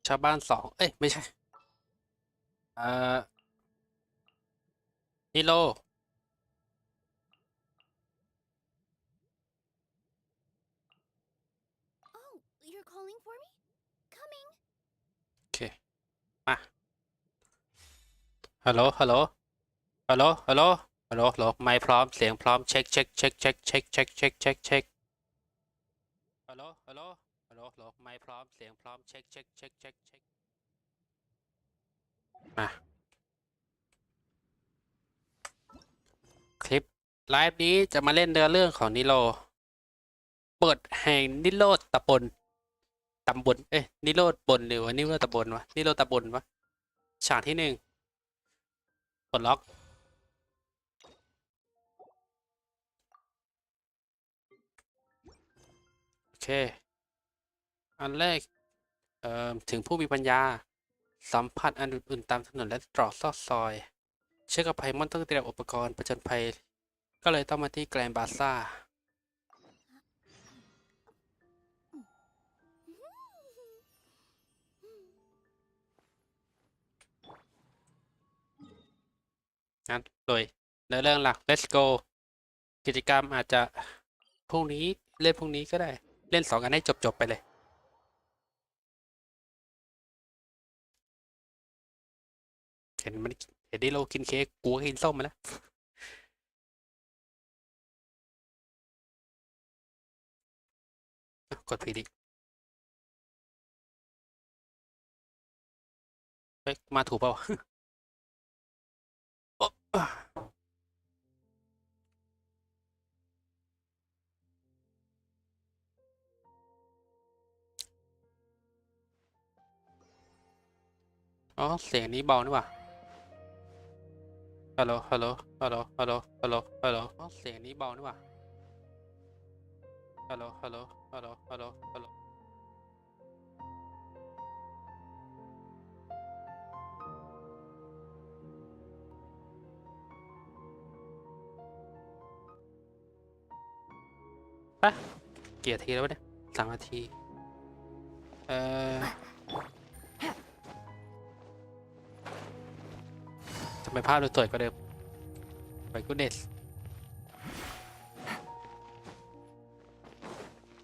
ชาวบ้าน2เอ้ยไม่ใช่เอ่อนิโล Oh, you're calling for me? Coming. โอเคมาฮัลโหลฮัลโหลฮัลโหลฮัลโหลฮัลโหลฮัลโหลไมค์พร้อมเสียงพร้อมเช็คเช็คเช็คเช็คเช็คเช็คเช็คเช็คเช็คฮัลโหลฮัลโหลฮัลโหลฮัลโหลไมค์พร้อมเสียงพร้อมเช็คเช็คเช็คเช็คเช็คมาคลิปไลฟ์นี้จะมาเล่นเนื้อเรื่องของนิโรบทแห่งนิโรธตำบลนิโรธบนหรือว่านิโรธตำบลวะนิโรธตำบลวะฉากที่1ปลดล็อกโอเคอันแรกถึงผู้มีปัญญาสัมผัสอันอุ่นๆตามถนนและตรอกซอกซอยเชื่อกับไพมอนต้องเตรียมอุปกรณ์ผจญภัยก็เลยต้องมาที่แกรนด์บาซ่างั้นโดยเนื้อเรื่องหลัก let's go กิจกรรมอาจจะพรุ่งนี้เล่นพรุ่งนี้ก็ได้เล่น2 อันให้จบไปเลยเห็นมันเห็นที่เรากินเค้กกูก็กินส้มมาแล้วกดผิดดิเฮ้ยมาถูกเปล่าอ๋อเสียงนี้เบานี่หว่าฮัลโหลฮัลโหลฮัลโหลฮัลโหลฮัลโหลฮัลโหลอ๋อเสียงนี้เบานี่หว่าฮัลโหลฮัลโหลฮัลโหลฮัลโหลฮัลโหลไปกี่นาทีแล้ววะเนี่ย3 นาทีเอ่อทำไมภาพดูสวยกว่าเดิมไปกูเนส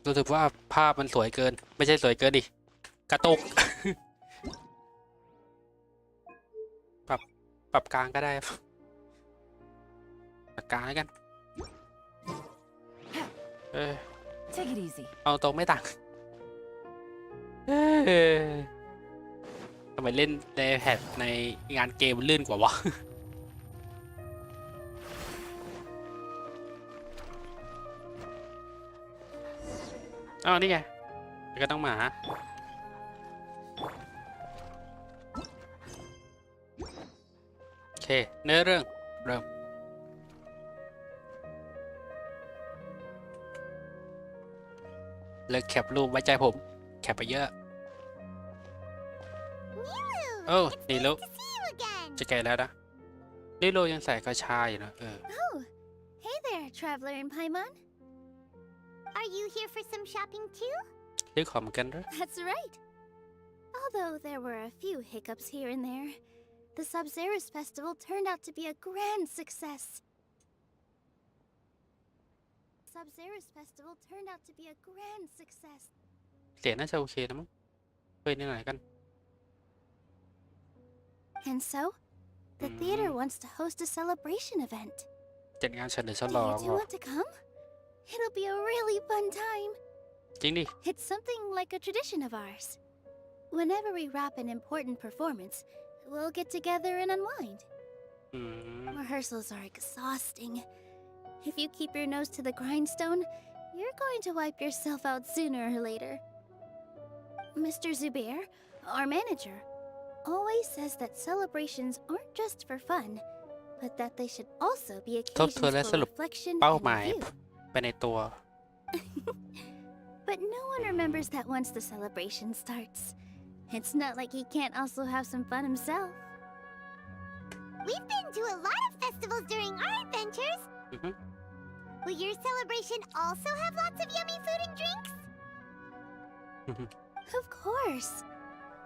รู้สึกว่าภาพมันสวยเกินไม่ใช่สวยเกินดิกระตุก ปรับปรับกลางก็ได้ปรับกลางแล้วกันTake it easy. เอาตรงไม่ต่างทำไมเล่นในแพดในงานเกมลื่นกว่าวะอ้าวนี่ไงก็ต้องมาโอเคเนื้อเรื่องเริ่มเลิกแคปรูปไว้ใจผมแคปไปเยอะ Nilou, โอ้ it's นี่ nice ลูก to see you again. จะแก่แล้วนะนี่โลยังใส่กระชายอยู่นะOh, hey there, traveler in Paimon. Are you here for some shopping too? เรื่องของเหมือนกันเหรอ That's right. Although there were a few hiccups here and there, the Sub-Zerus festival turned out to be a grand success. Sub-Zerus festival turned out to be a grand success. เสียงน่าจะโอเคนะมั้งเฮ้ยนี่ไหนกัน And so, the theater wants to host a celebration event. จัดงานเฉลิมฉ Do ลอง you เหร two อ want to come? It'll be a really fun time. จริงดิ It's something like a tradition of ours. Whenever we wrap an important performance, we'll get together and unwind. อืม Rehearsals are exhausting. If you keep your nose to the grindstone, you're going to wipe yourself out sooner or later. Mr. Zubair, our manager, always says that celebrations aren't just for fun, but that they should also be ทบทวน occasions และส for รุป reflection เป้า and หมาย review. ไปในตัว But no one remembers that once the celebration starts. It's not like he can't also have some fun himself. We've been to a lot of festivals during our adventures. Will your celebration also have lots of yummy food and drinks? Of course.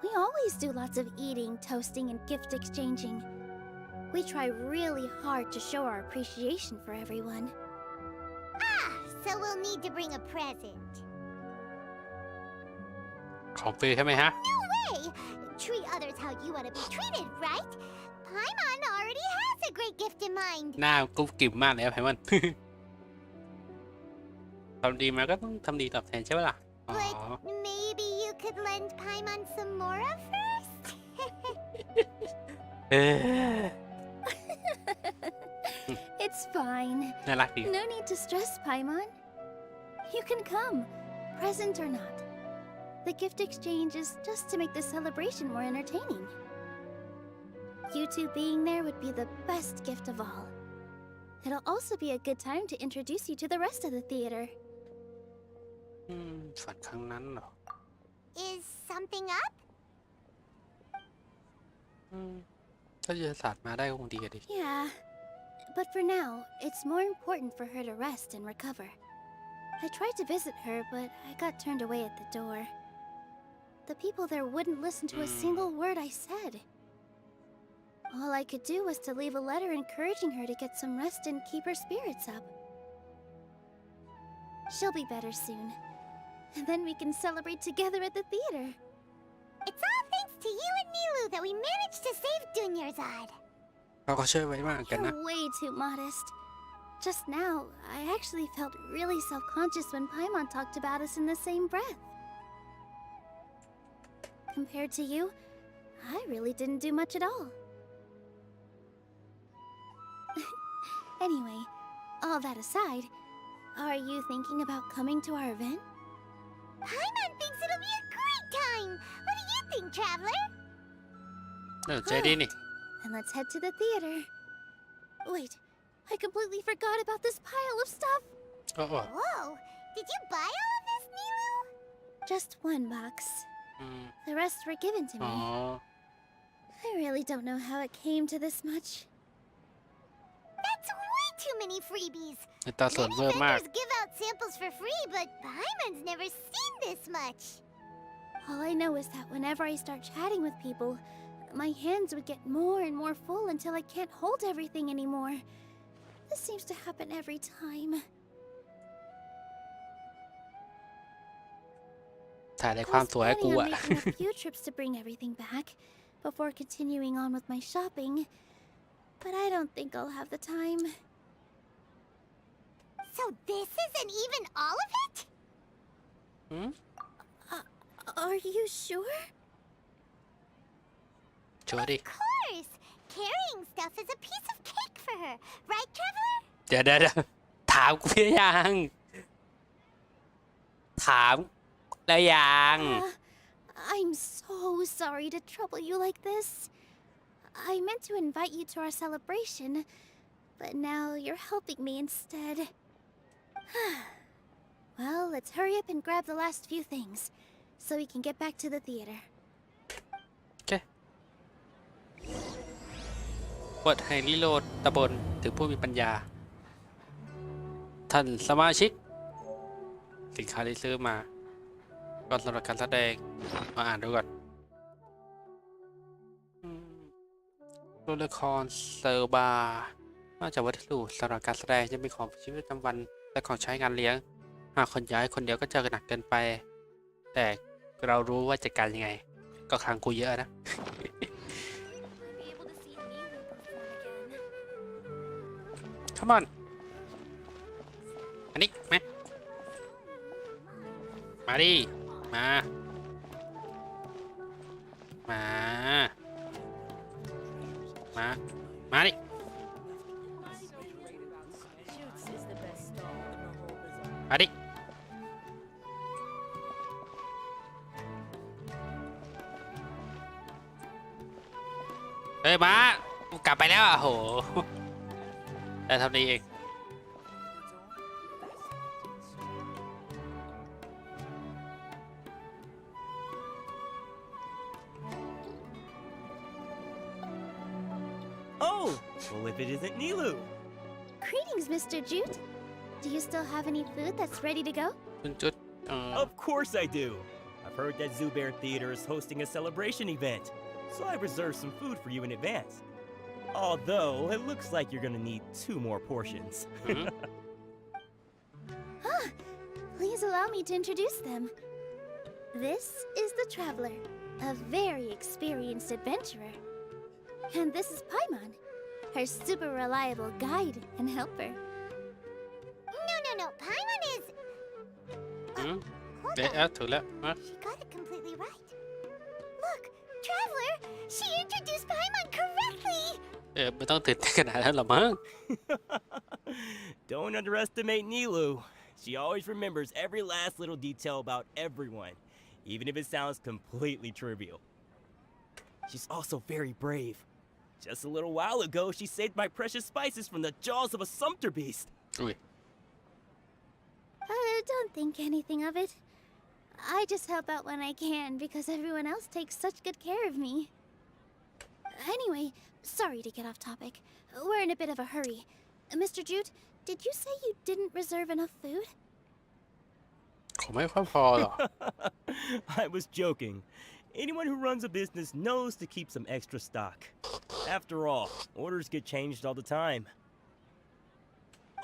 We always do lots of eating, toasting, and gift exchanging. We try really hard to show our appreciation for everyone. Ah, so we'll need to bring a present. ของฟรีใช่ไหมฮะ No way! Treat others how you want to be treated, right? Paimon already has a great gift in mind. หน้ากุ๊บกิ่มมากเลยครับไพมัน ทำดีมาก็ต้องทำดีตอบแทนใช่ไหมล่ะ อ๋อ But maybe you could lend Paimon some Mora first? เออ It's fine. น่ารักดี No need to stress, Paimon. You can come, present or not. The gift exchange is just to make the celebration more entertaining. You two being there would be the best gift of all. It'll also be a good time to introduce you to the rest of the theater. ฝันครั้งนั้นเหรอ Is something up? ถ้าเจอศาสตร์มาได้ก็คงดีกันดิ Yeah, but for now, it's more important for her to rest and recover. I tried to visit her, but I got turned away at the door. The people there wouldn't listen to a single word I said. All I could do was to leave a letter encouraging her to get some rest and keep her spirits up. She'll be better soon. And then we can celebrate together at the theater. It's all thanks to you and Nilou that we managed to save Dunyarzad. เขาก็ช่วยไว้มากกันนะ You're way too modest. Just now, I actually felt really self-conscious when Paimon talked about us in the same breath. Compared to you, I really didn't do much at all. Anyway, all that aside, are you thinking about coming to our event? Paimon thinks it'll be a great time. What do you think, Traveler? ใจดีนี่ Then let's head to the theater. Wait, I completely forgot about this pile of stuff. โอ้โห Whoa! Did you buy all of this, Nilou? Just one box. The rest were given to อ๋อ me. I really don't know how it came to this much. That's way too many freebies. ในตาส่วน Many เพิ่มมาก vendors give out samples for free, but Paimon's never seen this much. All I know is that whenever I start chatting with people, my hands would get more and more full until I can't hold everything anymore. This seems to happen every time. ถ่ายใน I ความ was สวยให้กู planning on อะ making a few trips to bring everything back before continuing on with my shopping, but I don't think I'll have the time. So this isn't even all of it? Are you sure? ชัวร์ดิ Of course. Carrying stuff is a piece of cake for her. Right, Traveler? เดี๋ยวถามกูหรือยัง ถามแล้วยัง I'm so sorry to trouble you like this. I meant to invite you to our celebration, but now you're helping me instead. Well, let's hurry up and grab the last few things, so we can get back to the theater. โอเคบทให้ลิโลดตะบนถึงผู้มีปัญญา ท่านสมาชิก สินค้าที่ซื้อมาก่อนสำหรับการแสดงมาอ่านดูก่อนตัวละครเซอร์บาร์นอกจากวัตถุสำหรับการแสดงจะมีของชีวิตประจำวันและของใช้งานเลี้ยง หากคนย้ายคนเดียวก็จะหนักเกินไป แต่เรารู้ว่าจัดการยังไง ก็ครั้งกูเยอะนะ Come on อันนี้ไหมมาดิ มา มา มา มาดิ มาดิ เฮ้ย มากูกลับไปแล้วอ่ะโห แต่ทำดีเอง Oh, well, if it isn't Nilou. Greetings, Mr. Jute. Do you still have any food that's ready to go? คุณจุด Of course I do. I heard that Zubair Theater is hosting a celebration event, so I reserved some food for you in advance. Although, it looks like you're gonna need 2 more portions. Please allow me to introduce them. This is the Traveler, a very experienced adventurer. And this is Paimon, her super reliable guide and helper. No. Paimon is... เอ๊ะถูกแล้ว She got it completely right. Look, Traveler, she introduced Paimon correctly. ไม่ต้องตื่นเต้นขนาดนั้นหรอมั้ง Don't underestimate Nilou. She always remembers every last little detail about everyone, even if it sounds completely trivial. She's also very brave. Just a little while ago, she saved my precious spices from the jaws of a sumpter beast. อุ้ย Don't think anything of it. I just help out when I can because everyone else takes such good care of me. Anyway, sorry to get off topic. We're in a bit of a hurry. Mr. Jute, did you say you didn't reserve enough food? คงไม่ค่อยพอหรอ I was joking. Anyone who runs a business knows to keep some extra stock. After all, orders get changed all the time.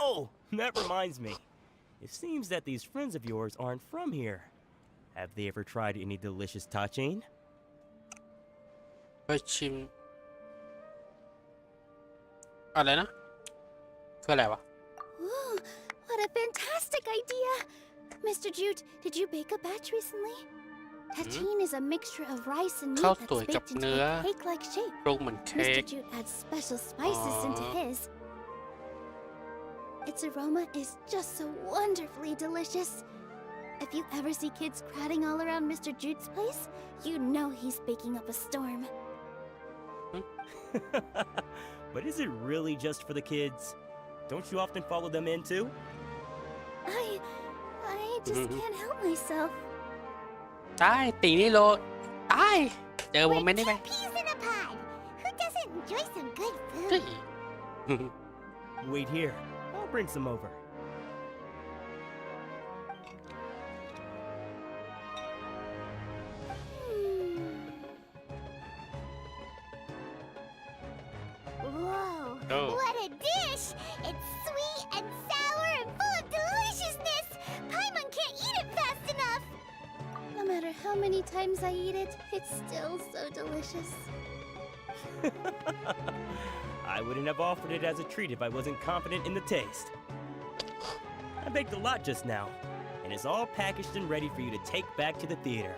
Oh, that reminds me. It seems that these friends of yours aren't from here. Have they ever tried any delicious tachin? ไปชิม อะไรนะคืออะไรวะ Ooh, what a fantastic idea! Mr. Jute, did you bake a batch recently? Tachin is a mixture of rice and meat ข้าว that's สวยกับ baked into เนื้อ a cake-like shape. ปรุงเหมือนเค้ก Mr. Jute adds special spices into his. Its aroma is just so wonderfully delicious. If you ever see kids crowding all around Mr. Jute's place, you know he's baking up a storm. But is it really just for the kids? Don't you often follow them in too? I just can't help myself. ตายตีนี่โลตายเจอโม We're เมนต์นี้ไป two peas in a pod. Who doesn't enjoy some good เฮ้ย food? Wait here. I'll bring some over. Whoa, Oh. what a dish! It's sweet and sour and full of deliciousness! Paimon can't eat it fast enough! No matter how many times I eat it, it's still so delicious. I wouldn't have offered it as a treat if I wasn't confident in the taste. I baked a lot just now, and it's all packaged and ready for you to take back to the theater.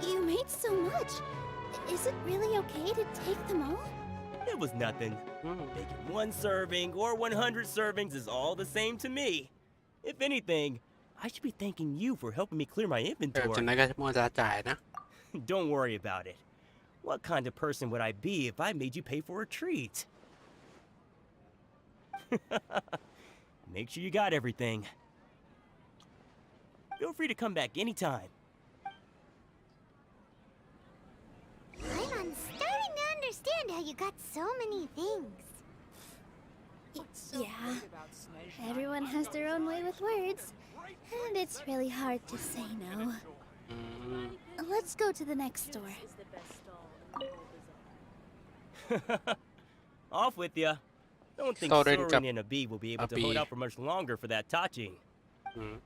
You made so much. Is it really okay to take them all? It was nothing. Making 1 serving or 100 servings is all the same to me. If anything, I should be thanking you for helping me clear my จาก inventory. นั้นก็มัวจะจ่ายนะ Don't worry about it. What kind of person would I be if I made you pay for a treat? Make sure you got everything. Feel free to come back anytime. I'm starting to understand how you got so many things. Yeah. Everyone has their own way with words, and it's really hard to say no. อืม Let's go to the next store. Off with ya. Don't think Soren Soren and Abi will be able to Abi. hold out for much longer for that touching. อืม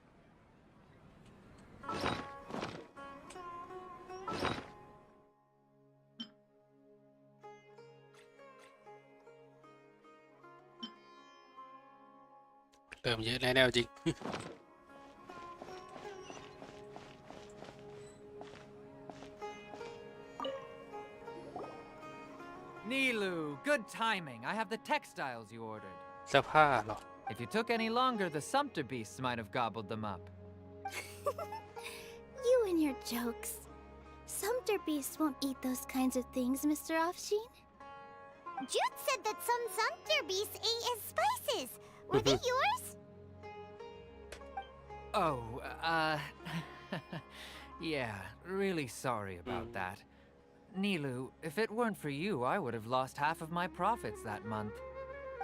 เริ่มเยอะแล้วจริง Nilou, good timing. I have the textiles you ordered. เสื้อผ้าเหรอ If you took any longer, the sumpter beasts might have gobbled them up. You and your jokes. Sumpter beasts won't eat those kinds of things, Mr. Offsheen. Jude said that some sumpter beasts ate his spices. Were they yours? Oh, yeah, really sorry about that. Nilou, if it weren't for you, I would have lost half of my profits that month.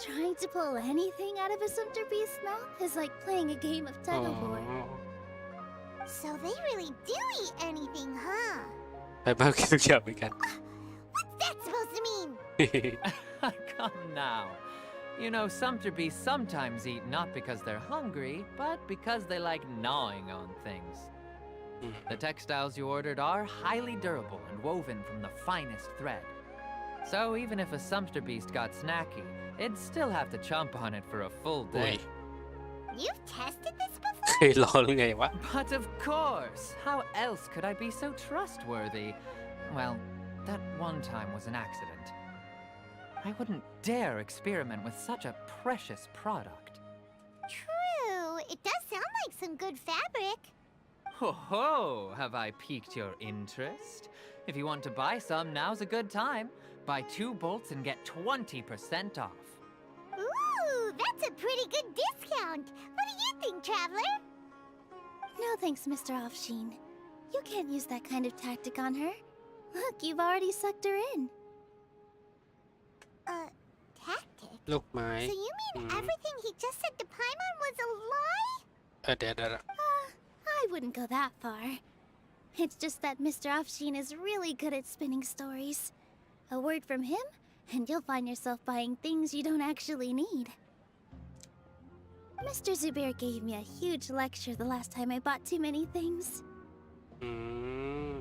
Trying to pull anything out of a sumpter beast's mouth is like playing a game of อ๋อ tug of war. So they really do eat anything, huh? ไปบ้านกินทุกอย่างเหมือนกัน What's that supposed to mean? Come now. You know, sumpter beasts sometimes eat not because they're hungry, but because they like gnawing on things. The textiles you ordered are highly durable and woven from the finest thread. So even if a sumpter beast got snacky, it'd still have to chomp on it for a full อุ้ย day. You've tested this เค before? ยลองหรือไงวะ But of course! How else could I be so trustworthy? Well, that one time was an accident. I wouldn't dare experiment with such a precious product. True. It does sound like some good fabric. Ho ho! Have I piqued your interest? If you want to buy some, now's a good time. Buy 2 bolts and get 20% off. Ooh, that's a pretty good discount. What do you think, Traveler? No thanks, Mr. Offsheen. You can't use that kind of tactic on her. Look, you've already sucked her in. Tactic? ลูกไม้ So you mean everything he just said to Paimon was a lie? เดี๋ยว I wouldn't go that far. It's just that Mr. Offsheen is really good at spinning stories. A word from him, and you'll find yourself buying things you don't actually need. Mr. Zubair gave me a huge lecture the last time I bought too many things. อืม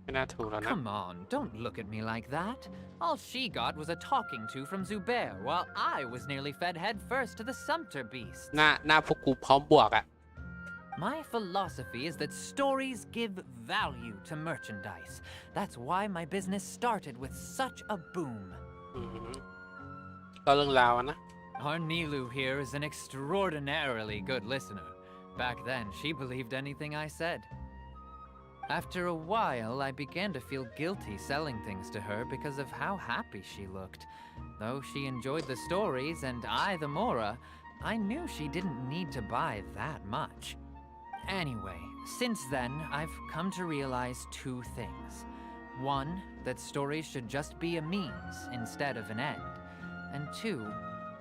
ไม่น่าถูกแล้วนะ Come on, don't look at me like that. All she got was a talking to from Zubair, while I was nearly fed headfirst to the sumpter beast. หน้าพวกกูพร้อมบวกอ่ะ My philosophy is that stories give value to merchandise. That's why my business started with such a boom. อืมก็เรื่องราวอะนะ Our Nilou here is an extraordinarily good listener. Back then, she believed anything I said. After a while, I began to feel guilty selling things to her because of how happy she looked. Though she enjoyed the stories and I the Mora, I knew she didn't need to buy that much. Anyway, since then, I've come to realize 2 things. 1, that stories should just be a means instead of an end. And 2,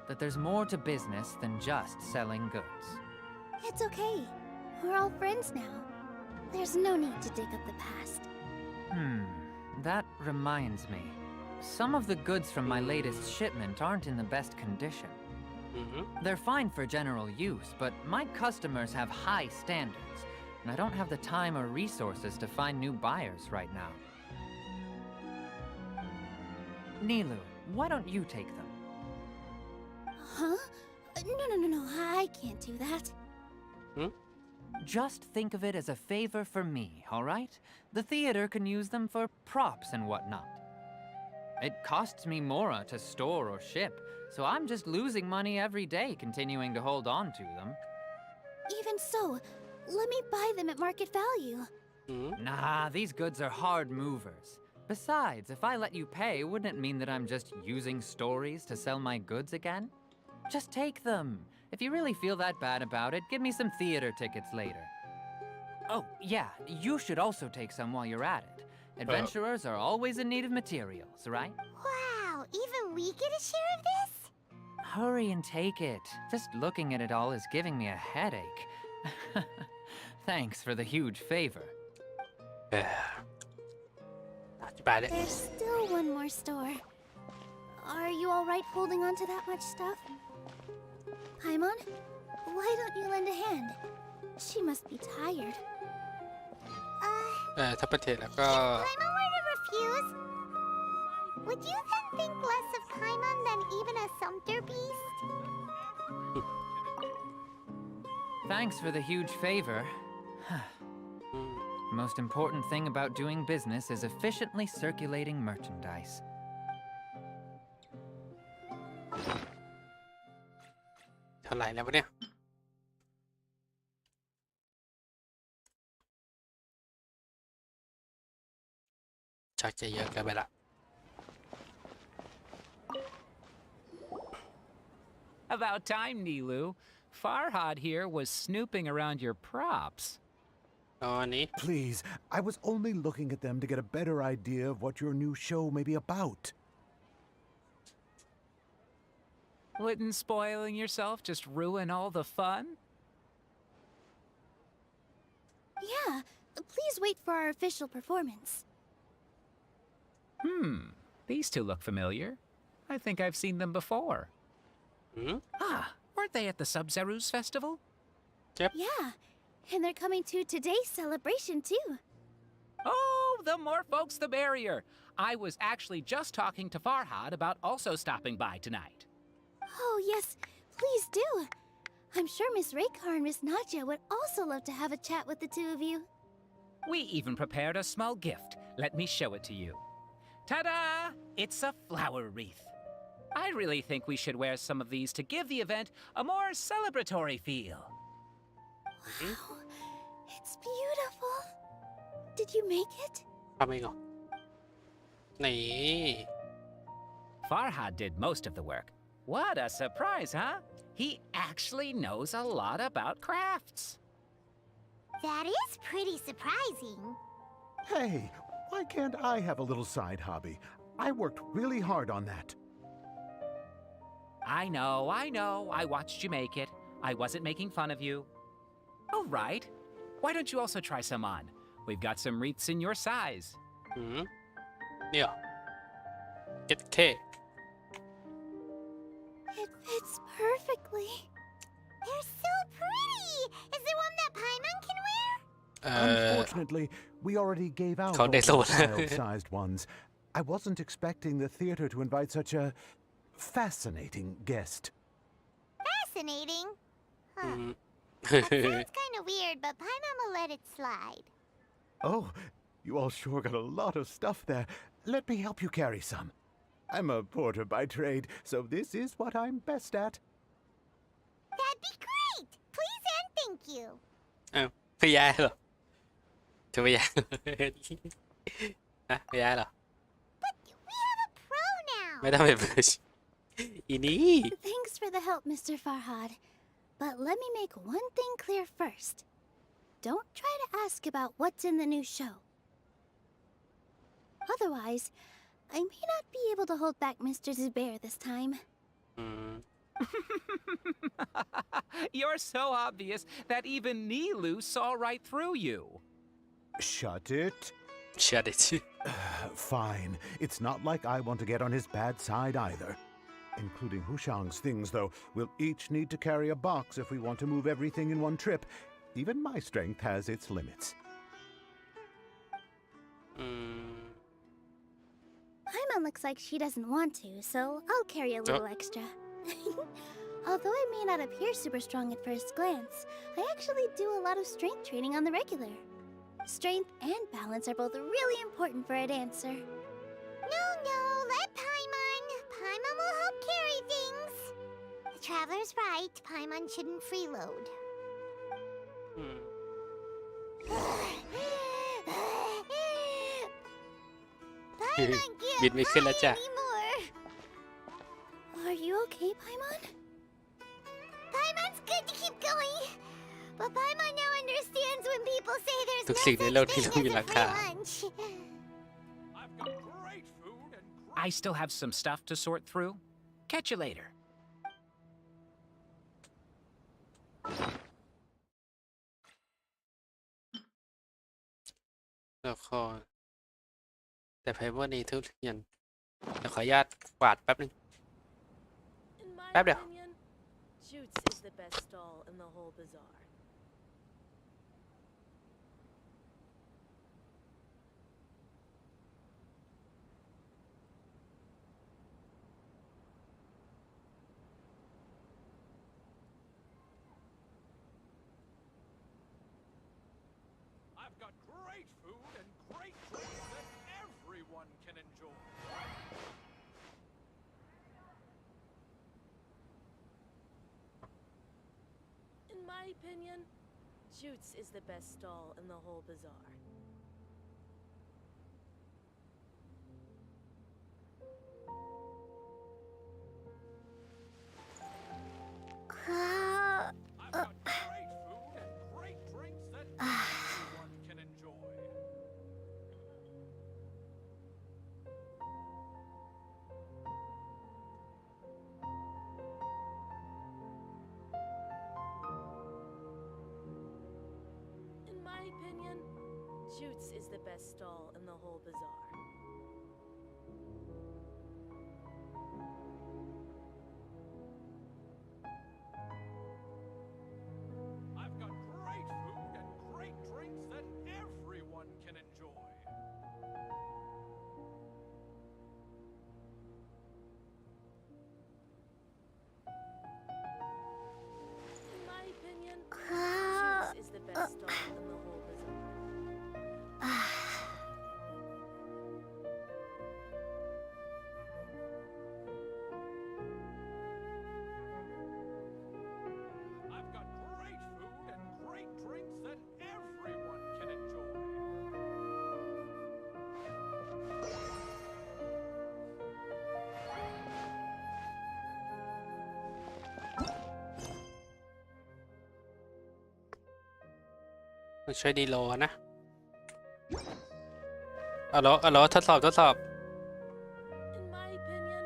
that there's more to business than just selling goods. It's okay. We're all friends now. There's no need to dig up the past. That reminds me. Some of the goods from my latest shipment aren't in the best condition. อืม They're fine for general use, but my customers have high standards, and I don't have the time or resources to find new buyers right now. Nilou, why don't you take them? Huh? No. I can't do that. Just think of it as a favor for me, all right? The theater can use them for props and whatnot. It costs me Mora to store or ship, so I'm just losing money every day continuing to hold on to them. Even so, let me buy them at market value. อืม Nah, these goods are hard movers. Besides, if I let you pay, wouldn't it mean that I'm just using stories to sell my goods again? Just take them. If you really feel that bad about it, give me some theater tickets later. Oh, yeah, you should also take some while you're at it. Adventurers are always in need of materials, right? Wow, even we get a share of this? Hurry and take it. Just looking at it all is giving me a headache. Thanks for the huge favor. อธิบายได้ There's still one more store. Are you alright holding on to that much stuff? Paimon, why don't you lend a hand? She must be tired. ถ้าประเทศแล้วก็ Paimon were to refuse, would you then think less of Paimon than even a sumpter beast? Thanks for the huge favor. The most important thing about doing business is efficiently circulating merchandise. เท่าไหร่แล้ววะเนี่ย ชักจะเยอะเกินไปละ About time, Nilou. Farhad here was snooping around your props. ตอนนี้ Please, I was only looking at them to get a better idea of what your new show may be about. Wouldn't spoiling yourself just ruin all the fun? Yeah, please wait for our official performance. These two look familiar. I think I've seen them before. Ah, weren't they at the Sub-Zerus festival? Yeah, and they're coming to today's celebration too. Oh, the more folks the merrier. I was actually just talking to Farhad about also stopping by tonight. Oh, yes, please do. I'm sure Miss Raykar and Miss Nadja would also love to have a chat with the two of you. We even prepared a small gift. Let me show it to you. Ta-da! It's a flower wreath. I really think we should wear some of these to give the event a more celebratory feel. Wow, it's beautiful. Did you make it? ทำเองเหรอนี่ Farhad did most of the work. What a surprise, huh? He actually knows a lot about crafts. That is pretty surprising. Hey, why can't I have a little side hobby? I worked really hard on that. I know. I watched you make it. I wasn't making fun of you. All right. Why don't you also try some on? We've got some wreaths in your size. เนี่ย get K It fits perfectly. They're so pretty. Is there one that Paimon can wear? Unfortunately, we already gave out allเขาได้ the สูตร child-sized ones. I wasn't expecting the theater to invite such a fascinating guest. Fascinating. Huh. That sounds kind of weird, but Paimon will let it slide. Oh, you all sure got a lot of stuff there. Let me help you carry some. I'm a porter by trade, so this is what I'm best at. That'd be great. Please and thank you. อ้าวพี่ย้ายเหรอจะไม่ย้าย ฮะไม่ย้ายเหรอ But we have a pro now. ไม่ต้องไปเปิดอีนี่ Thanks for the help, Mr. Farhad. But let me make one thing clear first. Don't try to ask about what's in the new show. Otherwise, I may not be able to hold back Mr. Zubair this time. อืม You're so obvious that even Nilou saw right through you. Shut it. เชื่อดิ Fine. It's not like I want to get on his bad side either. Including Hushang's things, though, we'll each need to carry a box if we want to move everything in one trip. Even my strength has its limits. อืม Paimon looks like she doesn't want to, so I'll carry a little extra. Although I may not appear super strong at first glance, I actually do a lot of strength training on the regular. Strength and balance are both really important for a dancer. No, let Paimon. Paimon will help carry things. The traveler's right. Paimon shouldn't freeload. อืม Paimon บิน can't ไม่ขึ้น fly แล้วจ้ะ anymore. Are you okay, Paimon? Paimon's good to keep going. But Paimon now understands when people say there's ทุก no สิ่งใน such โลกที่ thing ต้องมี as รา a คา free lunch. I still have some stuff to sort through. Catch you later. แล้วก็แต่ไพเบอร์นี้ทุกอย่างเดี๋ยวขออนุญาตกวาดแป๊บนึง In my Bab đeo. opinion, Jutes is the best stall in the whole bazaar. I've got great food and great drinks that everyone can enjoy. In my opinion, Jutes is the best stall in the whole bazaar. I've got great food and great drinks that everyone can enjoy. In my opinion, Shoots is the best stall in the whole bazaar. I've got great food and great drinks that everyone can enjoy. In my opinion, Uh, Shoots is the best stall in the whole bazaar. I've got great food and great drinks that everyone can enjoy. มันช่วยดีโลนะเอาล้อทดสอบ In my opinion,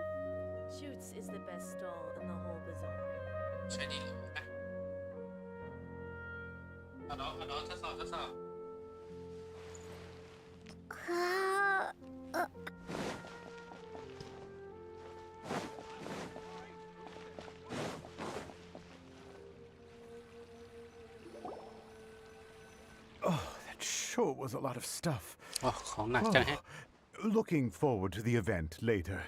Shoots is the best stall in the whole bazaar. ช่วยดีโลนะเอาล้อทดสอบ Oh, that sure was a lot of stuff. อ๋อของหนักจังแฮะ Looking forward to the event later.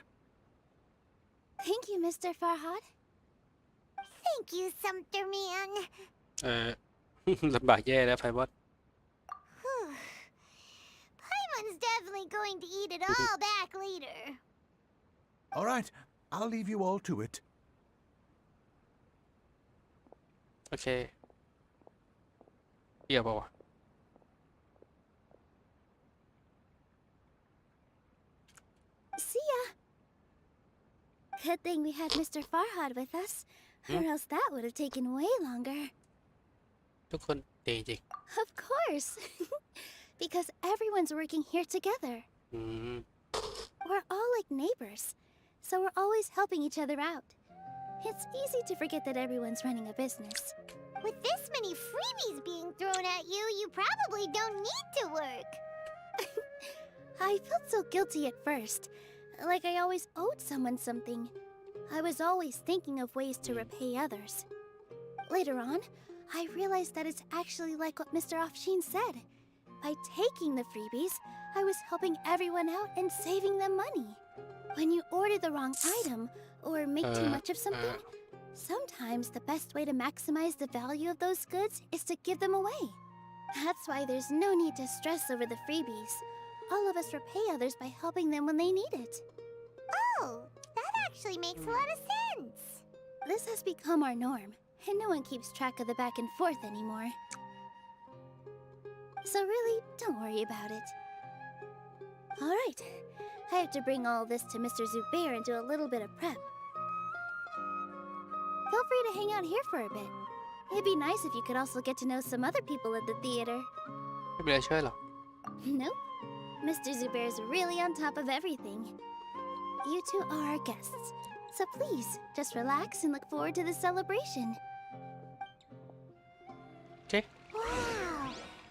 Thank you, Mr. Farhad. Thank you, Sumter Man. ลำบากแย่แล้วไพบอส Whew. Paimon's definitely going to eat it all back later. All right, I'll leave you all to it. โอเคเกี่ยวป่าวะ See ya. Good thing we had Mr. Farhad with us, or else that would have taken way longer. ทุกคนดีจริง Of course. Because everyone's working here together. อืม We're all like neighbors, so we're always helping each other out. It's easy to forget that everyone's running a business. With this many freebies being thrown at you, you probably don't need to work. I felt so guilty at first, like I always owed someone something. I was always thinking of ways to repay others. Later on, I realized that it's actually like what Mr. Afshin said. By taking the freebies, I was helping everyone out and saving them money. When you order the wrong item or make too much of something, sometimes the best way to maximize the value of those goods is to give them away. That's why there's no need to stress over the freebies. All of us repay others by helping them when they need it. Oh, that actually makes a lot of sense. This has become our norm, and no one keeps track of the back and forth anymore. So really, don't worry about it. Alright, I have to bring all this to Mr. Zubair and do a little bit of prep. Feel free to hang out here for a bit. It'd be nice if you could also get to know some other people at the theater. ไม่เป็นไรช่วยหรอก Nope. Mr. Zubair's really on top of everything. You two are our guests, so please, just relax and look forward to the celebration. โอเค Wow,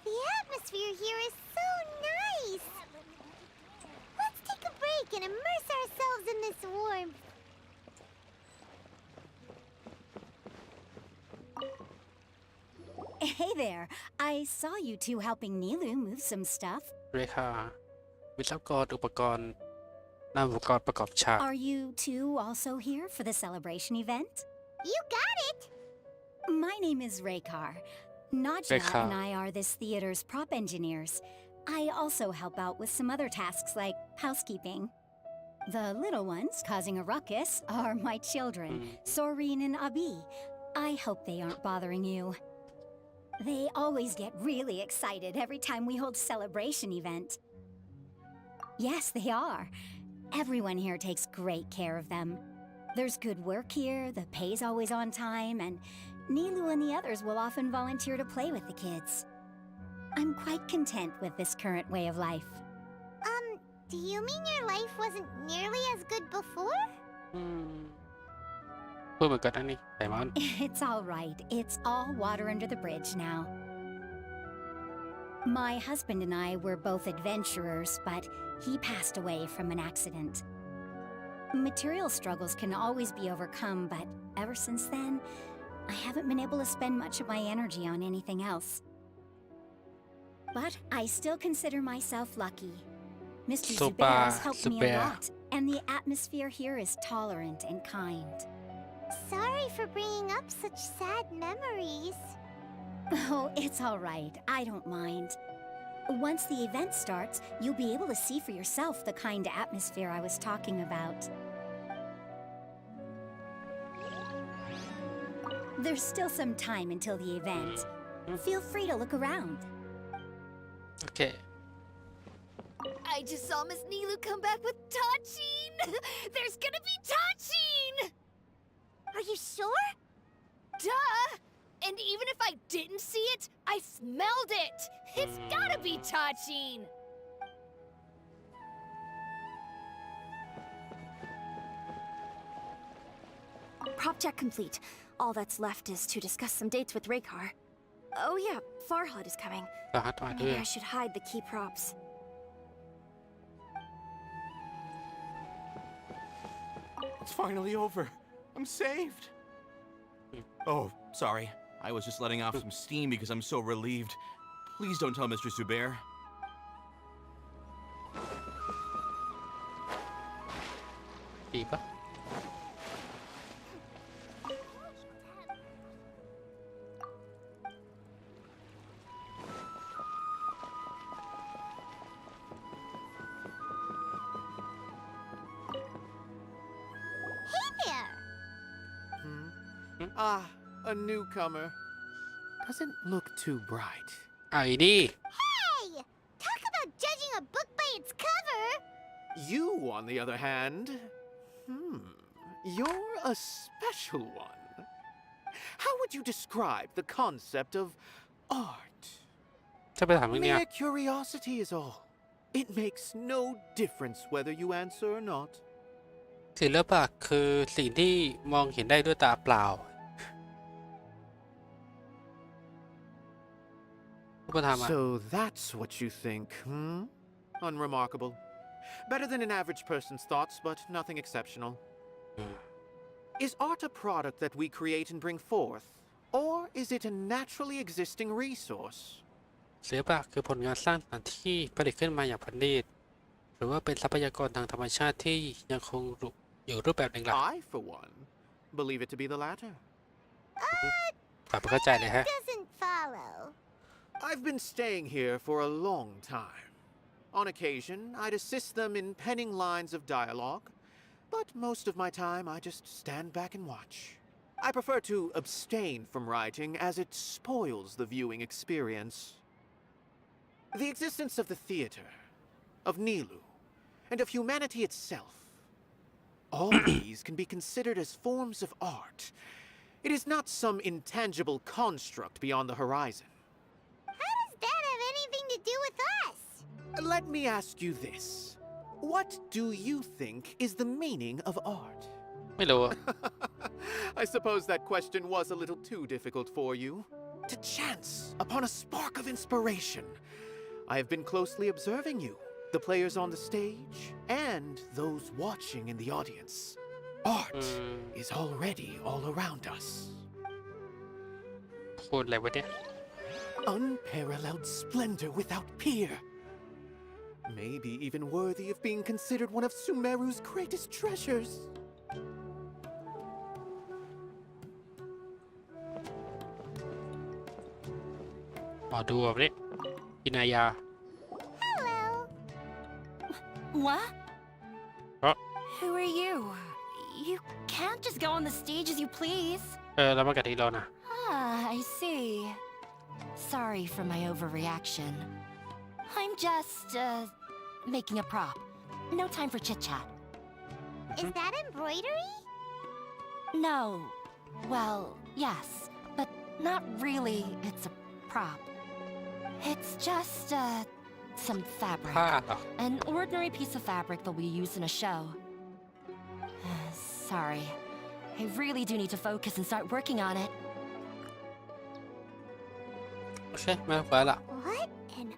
the atmosphere here is so nice. Let's take a break and immerse ourselves in this warmth. Hey there. I saw you two helping Nilou move some stuff. เรขาวิศวกรอุปกรณ์นำอุปกรณ์ประกอบฉาก Are you two also here for the celebration event? You got it. My name is Raykar. Najla Raykar. and I are this theater's prop engineers. I also help out with some other tasks like housekeeping. The little ones causing a ruckus are my children, Soreen and Abi. I hope they aren't bothering you. They always get really excited every time we hold a celebration event. Yes, they are. Everyone here takes great care of them. There's good work here, the pay's always on time, and Nilou and the others will often volunteer to play with the kids. I'm quite content with this current way of life. Do you mean your life wasn't nearly as good before? พูดเหมือนกันนะนี่ไดมอน It's all right. It's all water under the bridge now. My husband and I were both adventurers, but he passed away from an accident. Material struggles can always be overcome, but ever since then, I haven't been able to spend much of my energy on anything else. But I still consider myself lucky. Mr. Zubair has helped me a lot, and the atmosphere here is tolerant and kind. Sorry for bringing up such sad memories. Oh, it's all right. I don't mind. Once the event starts, you'll be able to see for yourself the kind of atmosphere I was talking about. There's still some time until the event. Feel free to look around. Okay. I just saw Miss Nilou come back with Tachin! There's gonna be Tachin! Are you sure? Duh! And even if I didn't see it, I smelled it! It's gotta be Tachin! Prop check complete. All that's left is to discuss some dates with Raykar. Oh yeah, Farhad is coming. Maybe I should hide the key props. It's finally over. I'm saved. Oh, sorry. I was just letting off some steam because I'm so relieved. Please don't tell Mr. Zubair. Deeper. Hey there! Ah, a newcomer. Doesn't look too bright. ไอ้ดิ Hey! Talk about judging a book by its cover! You, on the other hand, you're a special one. How would you describe the concept of art? จะไปถามเรื่องเนี้ย Mere curiosity is all. It makes no difference whether you answer or not. ศิลปะคือสิ่งที่มองเห็นได้ด้วยตาเปล่าผู้ประธานมา So that's what you think, Unremarkable. Better than an average person's thoughts, but nothing exceptional. Is art a product that we create and bring forth, or is it a naturally existing resource? ศิลปะคือผลงานสร้างสรรค์ที่ผลิตขึ้นมาอย่างประณีตหรือว่าเป็นทรัพยากรทางธรรมชาติที่ยังคงอยู่รูปแบบหนึ่งหลัก I, for one, believe it to be the latter. ฝากเข้าใจเลยฮะ Doesn't follow. I've been staying here for a long time. On occasion, I'd assist them in penning lines of dialogue, but most of my time I just stand back and watch. I prefer to abstain from writing as it spoils the viewing experience. The existence of the theater, of Nilou, and of humanity itself, all these can be considered as forms of art. It is not some intangible construct beyond the horizon. How does that have anything to do with us? Let me ask you this. What do you think is the meaning of art? ไม่รู้ I suppose that question was a little too difficult for you. To chance upon a spark of inspiration, I have been closely observing you, the players on the stage, and those watching in the audience. Art is already all around us. พูดอะไรวะเนี่ย Unparalleled splendor without peer. Maybe even worthy of being considered one of Sumeru's greatest treasures. หมอดูแบบนี้กินายา Hello. What? Huh? Who are you? You can't just go on the stage as you please. แล้วมากับที่เรานะ Ah, I see. Sorry for my overreaction. I'm just, making a prop. No time for chit-chat. Is that embroidery? No. Well, yes, but not really. It's a prop. It's just, some fabric. ผ้าเหรอ An ordinary piece of fabric that we use in a show. Sorry. I really do need to focus and start working on it. โอเคไม่ต้องไปละ What an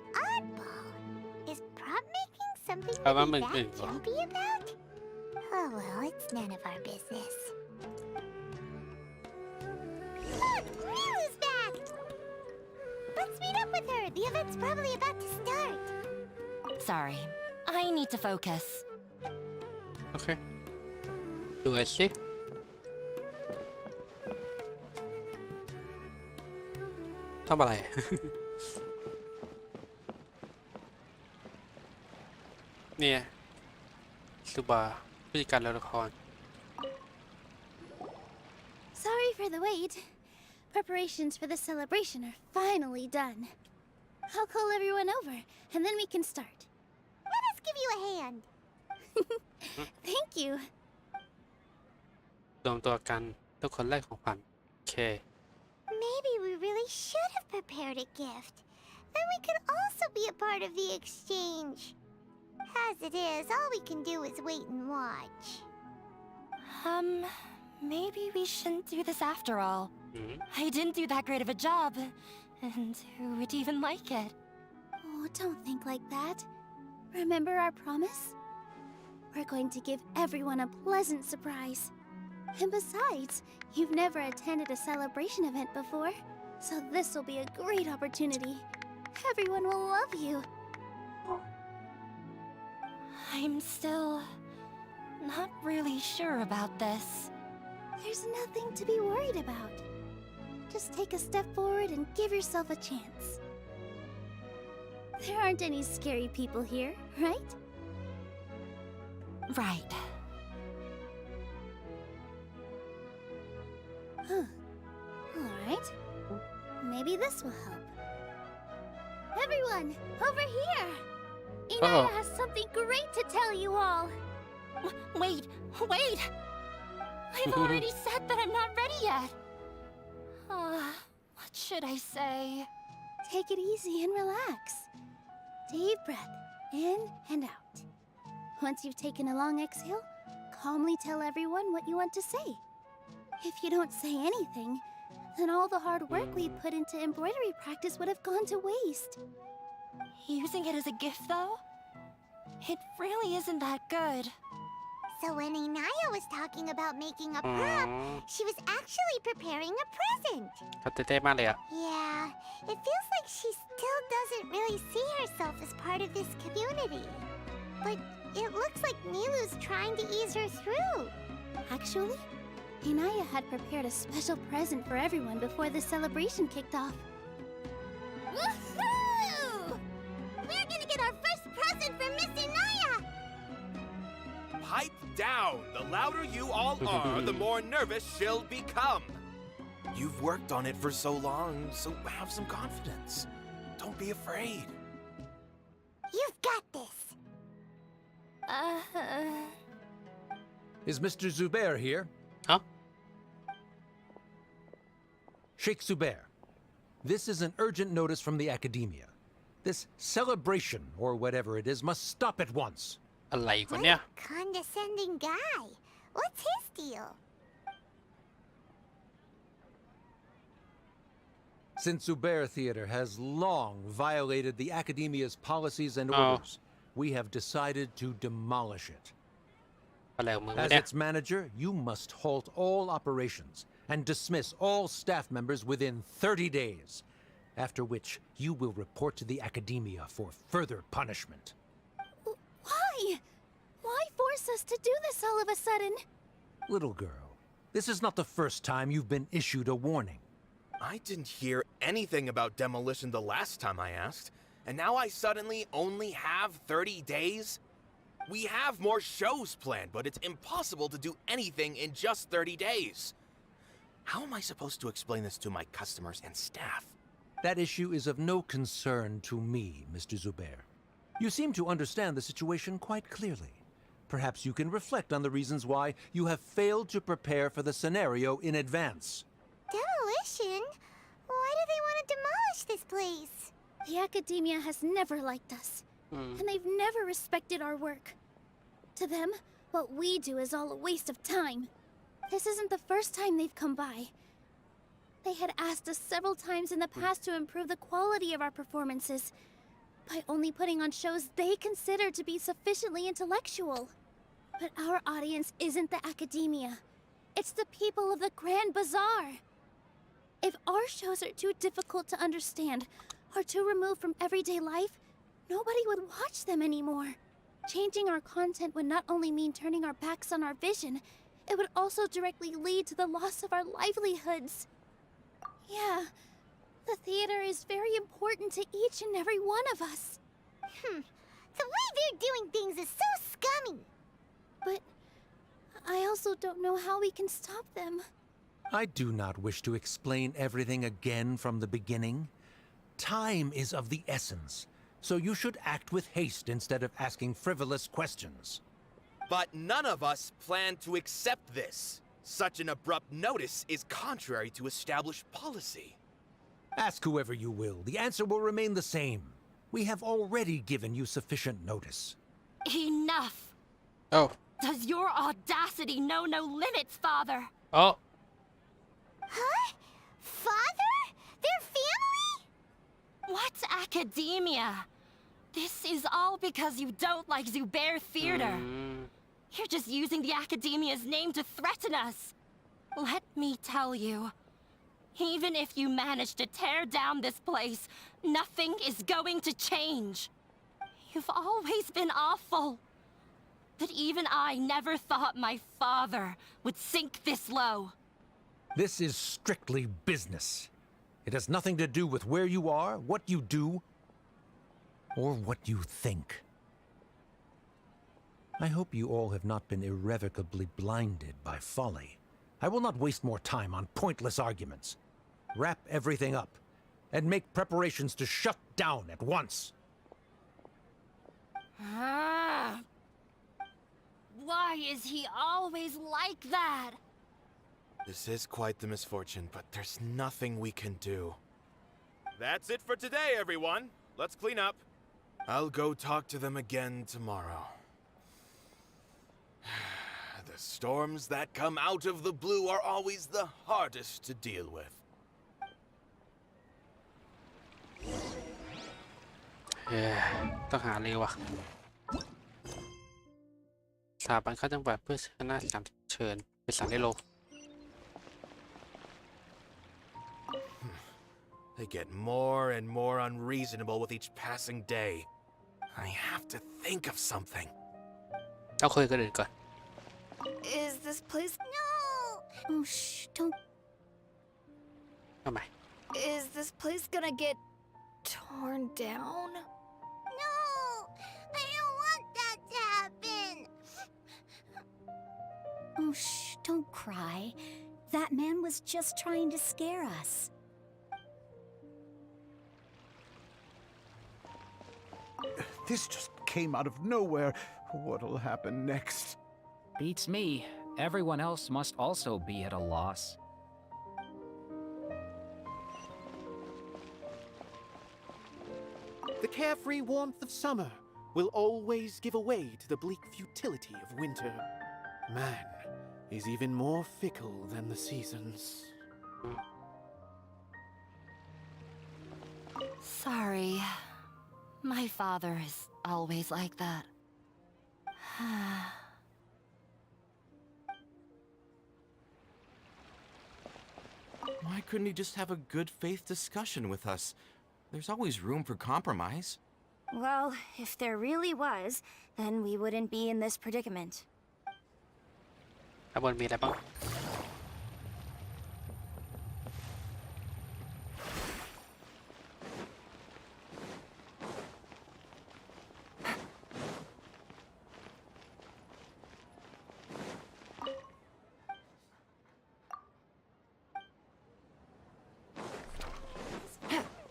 something How to about be me- that jumpy about? Oh well, it's none of our business. Look, Nilou's back! Let's meet up with her. The event's probably about to start. Sorry, I need to focus. โอเคดูสิทำอะไร เนี่ยซูบาผู้จัดการละคร Sorry for the wait. Preparations for the celebration are finally done. I'll call everyone over, and then we can start. Let us give you a hand. Thank you. รวมตัวกันทุกคนแรกของขวัญโอเค Maybe we really should have prepared a gift. Then we could also be a part of the exchange. As it is, all we can do is wait and watch. Maybe we shouldn't do this after all. Mhm. I didn't do that great of a job. And who would even like it? Oh, don't think like that. Remember our promise? We're going to give everyone a pleasant surprise. And besides, you've never attended a celebration event before, so this will be a great opportunity. Everyone will love you. I'm still not really sure about this. There's nothing to be worried about. Just take a step forward and give yourself a chance. There aren't any scary people here, right? Right. Huh. Alright. Maybe this will help. Everyone, over here! Inaya has something great to tell you all. Wait! I've already said that I'm not ready yet. What should I say? Take it easy and relax. Deep breath, in and out. Once you've taken a long exhale, calmly tell everyone what you want to say. If you don't say anything, then all the hard work we put into embroidery practice would have gone to waste. Using it as a gift, though? It really isn't that good. So when Inaya was talking about making a prop, she was actually preparing a present. เขาเต้นมากเลยอะ Yeah, it feels like she still doesn't really see herself as part of this community. But it looks like Nilou's trying to ease her through. Actually, Inaya had prepared a special present for everyone before the celebration kicked off. Woohoo! We're gonna get our first present from Miss Inaya! Pipe down! The louder you all are, the more nervous she'll become. You've worked on it for so long, so have some confidence. Don't be afraid. You've got this. Is Mr. Zubair here? Huh? Sheikh Zubair, this is an urgent notice from the academia. This celebration, or whatever it is, must stop at once. อะไรกัน What เนี่ย a condescending guy. What's his deal? Since Zubair Theater has long violated the academia's policies and orders, we have decided to demolish it. อะไรของมึงวะ As เนี่ย its manager, you must halt all operations and dismiss all staff members within 30 days, after which you will report to the academia for further punishment. Why? Why force us to do this all of a sudden? Little girl, this is not the first time you've been issued a warning. I didn't hear anything about demolition the last time I asked, and now I suddenly only have 30 days? We have more shows planned, but it's impossible to do anything in just 30 days. How am I supposed to explain this to my customers and staff? That issue is of no concern to me, Mr. Zubair. You seem to understand the situation quite clearly. Perhaps you can reflect on the reasons why you have failed to prepare for the scenario in advance. Demolition? Why do they want to demolish this place? The academia has never liked us, and they've never respected our work. To them, what we do is all a waste of time. This isn't the first time they've come by. They had asked us several times in the past to improve the quality of our performances, by only putting on shows they consider to be sufficiently intellectual. But our audience isn't the academia. It's the people of the Grand Bazaar. If our shows are too difficult to understand or too removed from everyday life, nobody would watch them anymore. Changing our content would not only mean turning our backs on our vision, it would also directly lead to the loss of our livelihoods. Yeah, the theater is very important to each and every one of us. The way they're doing things is so scummy. But I also don't know how we can stop them. I do not wish to explain everything again from the beginning. Time is of the essence, so you should act with haste instead of asking frivolous questions. But none of us plan to accept this. Such an abrupt notice is contrary to established policy. Ask whoever you will. The answer will remain the same. We have already given you sufficient notice. Enough! Oh. Does your audacity know no limits, Father? Oh. Huh? Father? Their family? What's academia? This is all because you don't like Zubair Theater. You're just using the academia's name to threaten us. Let me tell you, even if you manage to tear down this place, nothing is going to change. You've always been awful. But even I never thought my father would sink this low. This is strictly business. It has nothing to do with where you are, what you do, or what you think. I hope you all have not been irrevocably blinded by folly. I will not waste more time on pointless arguments. Wrap everything up, and make preparations to shut down at once. Why is he always like that? This is quite the misfortune, but there's nothing we can do. That's it for today, everyone. Let's clean up. I'll go talk to them again tomorrow. The storms that come out of the blue are always the hardest to deal with. ต้องหาเลยวะสถาบันเข้าจังหวัดเพื่อชนะการเชิญไปสั่งได้โล They get more and more unreasonable with each passing day. I have to think of something. เอาคุยกันอื่นก่อน Is this place... No! Oh, shh, don't... ทำไม Is this place gonna get torn down? No! I don't want that to happen! Oh, shh, don't cry. That man was just trying to scare us. This just came out of nowhere. What'll happen next? Beats me. Everyone else must also be at a loss. The carefree warmth of summer will always give away to the bleak futility of winter. Man is even more fickle than the seasons. Sorry. My father is always like that. Why couldn't he just have a good faith discussion with us? There's always room for compromise. Well, if there really was, then we wouldn't be in this predicament. ข้างบนมีอะไรบ้าง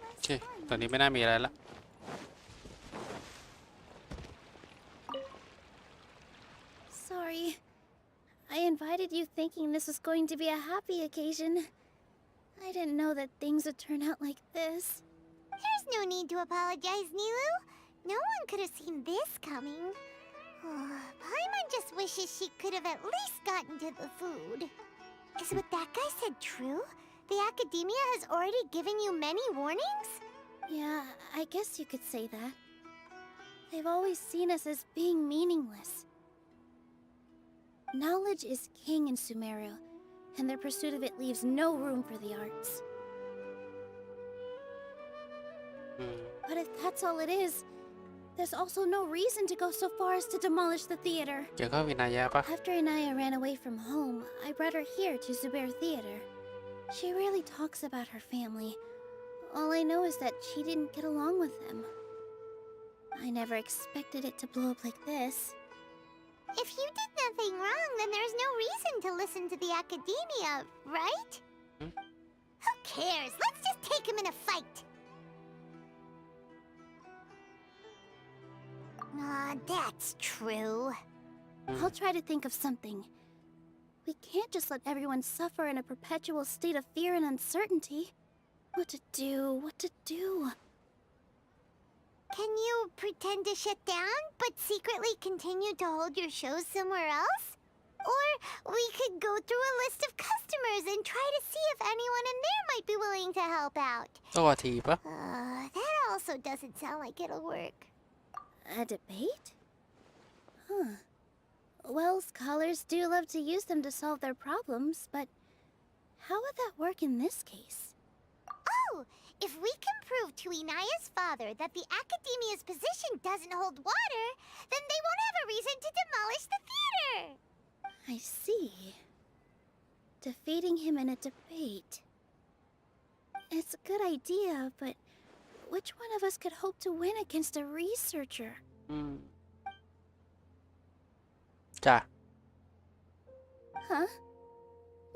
โอเค ตอนนี้ไม่น่ามีอะไรละ Sorry. I invited you thinking this was going to be a happy occasion. I didn't know that things would turn out like this. There's no need to apologize, Nilou. No one could have seen this coming. Paimon just wishes she could have at least gotten to the food. Is what that guy said true? The academia has already given you many warnings? Yeah, I guess you could say that. They've always seen us as being meaningless. Knowledge is king in Sumeru, and their pursuit of it leaves no room for the arts. But if that's all it is, there's also no reason to go so far as to demolish the theater. เกี่ยวกับวินายะปะ After Inaya ran away from home, I brought her here to Zubair Theater. She rarely talks about her family. All I know is that she didn't get along with them. I never expected it to blow up like this. If you did nothing wrong, then there's no reason to listen to the academia, right? Who cares? Let's just take him in a fight. That's true. I'll try to think of something. We can't just let everyone suffer in a perpetual state of fear and uncertainty. What to do? Can you pretend to shut down, but secretly continue to hold your shows somewhere else? Or we could go through a list of customers and try to see if anyone in there might be willing to help out. ตัวทีปะ That also doesn't sound like it'll work. A debate? Huh. Well, scholars do love to use them to solve their problems, but how would that work in this case? Oh, if we can prove to Inaya's father that the academia's position doesn't hold water, then they won't have a reason to demolish the theater. I see. Defeating him in a debate. It's a good idea, but which one of us could hope to win against a researcher? จ้ะ Huh?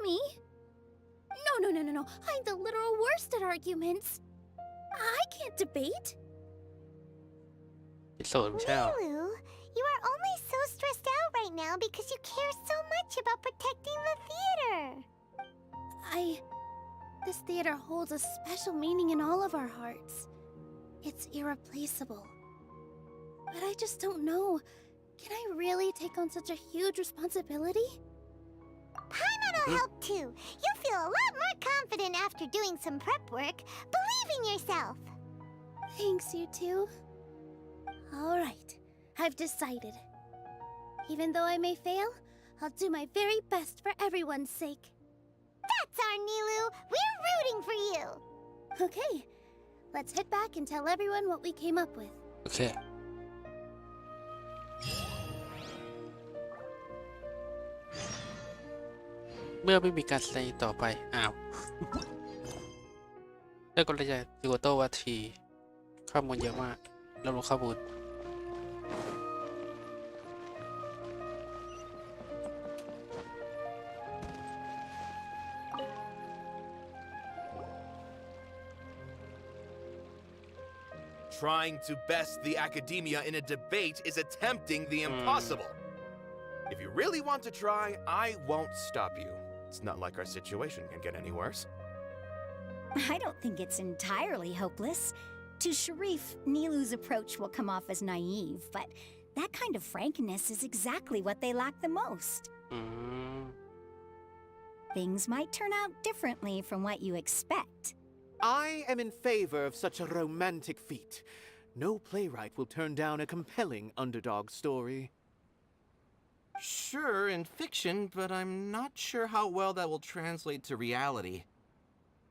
Me? No. I'm the literal worst at arguments. I can't debate. พิสูจน์ไม่ใช่หรอ Nilou, you are only so stressed out right now because you care so much about protecting the theater. This theater holds a special meaning in all of our hearts. It's irreplaceable. But I just don't know. Can I really take on such a huge responsibility? Paimon'll help too. You'll feel a lot more confident after doing some prep work. Believe in yourself. Thanks, you two. All right, I've decided. Even though I may fail, I'll do my very best for everyone's sake. That's our Nilou. We're rooting for you. Okay, let's head back and tell everyone what we came up with. โอเค เมื่อไม่มีการแสดงต่อไป อ้าว ได้กลยุทธ์ดิวโตวัตถีข้อมูลเยอะมากเรารู้ข้อมูล Trying to best the academia in a debate is attempting the impossible. If you really want to try, I won't stop you. It's not like our situation can get any worse. I don't think it's entirely hopeless. To Sharif, Nilou's approach will come off as naive, but that kind of frankness is exactly what they lack the most. Things might turn out differently from what you expect. I am in favor of such a romantic feat. No playwright will turn down a compelling underdog story. Sure, in fiction, but I'm not sure how well that will translate to reality.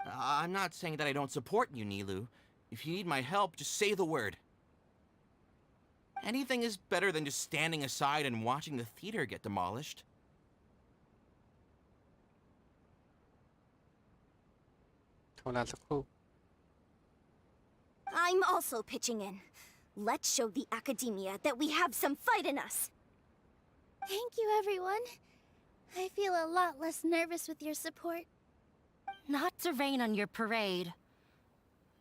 I'm not saying that I don't support you, Nilou. If you need my help, just say the word. Anything is better than just standing aside and watching the theater get demolished. I'm also pitching in. Let's show the academia that we have some fight in us. Thank you, everyone. I feel a lot less nervous with your support. Not to rain on your parade,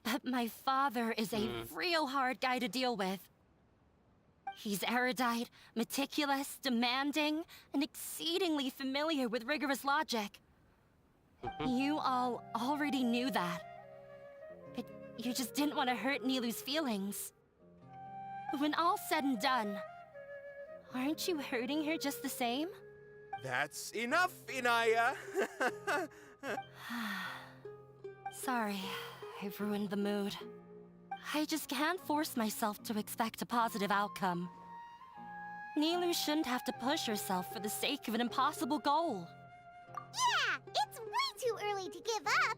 but my father is a real hard guy to deal with. He's erudite, meticulous, demanding, and exceedingly familiar with rigorous logic. You all already knew that. But you just didn't want to hurt Nilou's feelings. But when all's said and done, aren't you hurting her just the same? That's enough, Inaya. Sorry, I've ruined the mood. I just can't force myself to expect a positive outcome. Nilou shouldn't have to push herself for the sake of an impossible goal. Yeah, it's way too early to give up.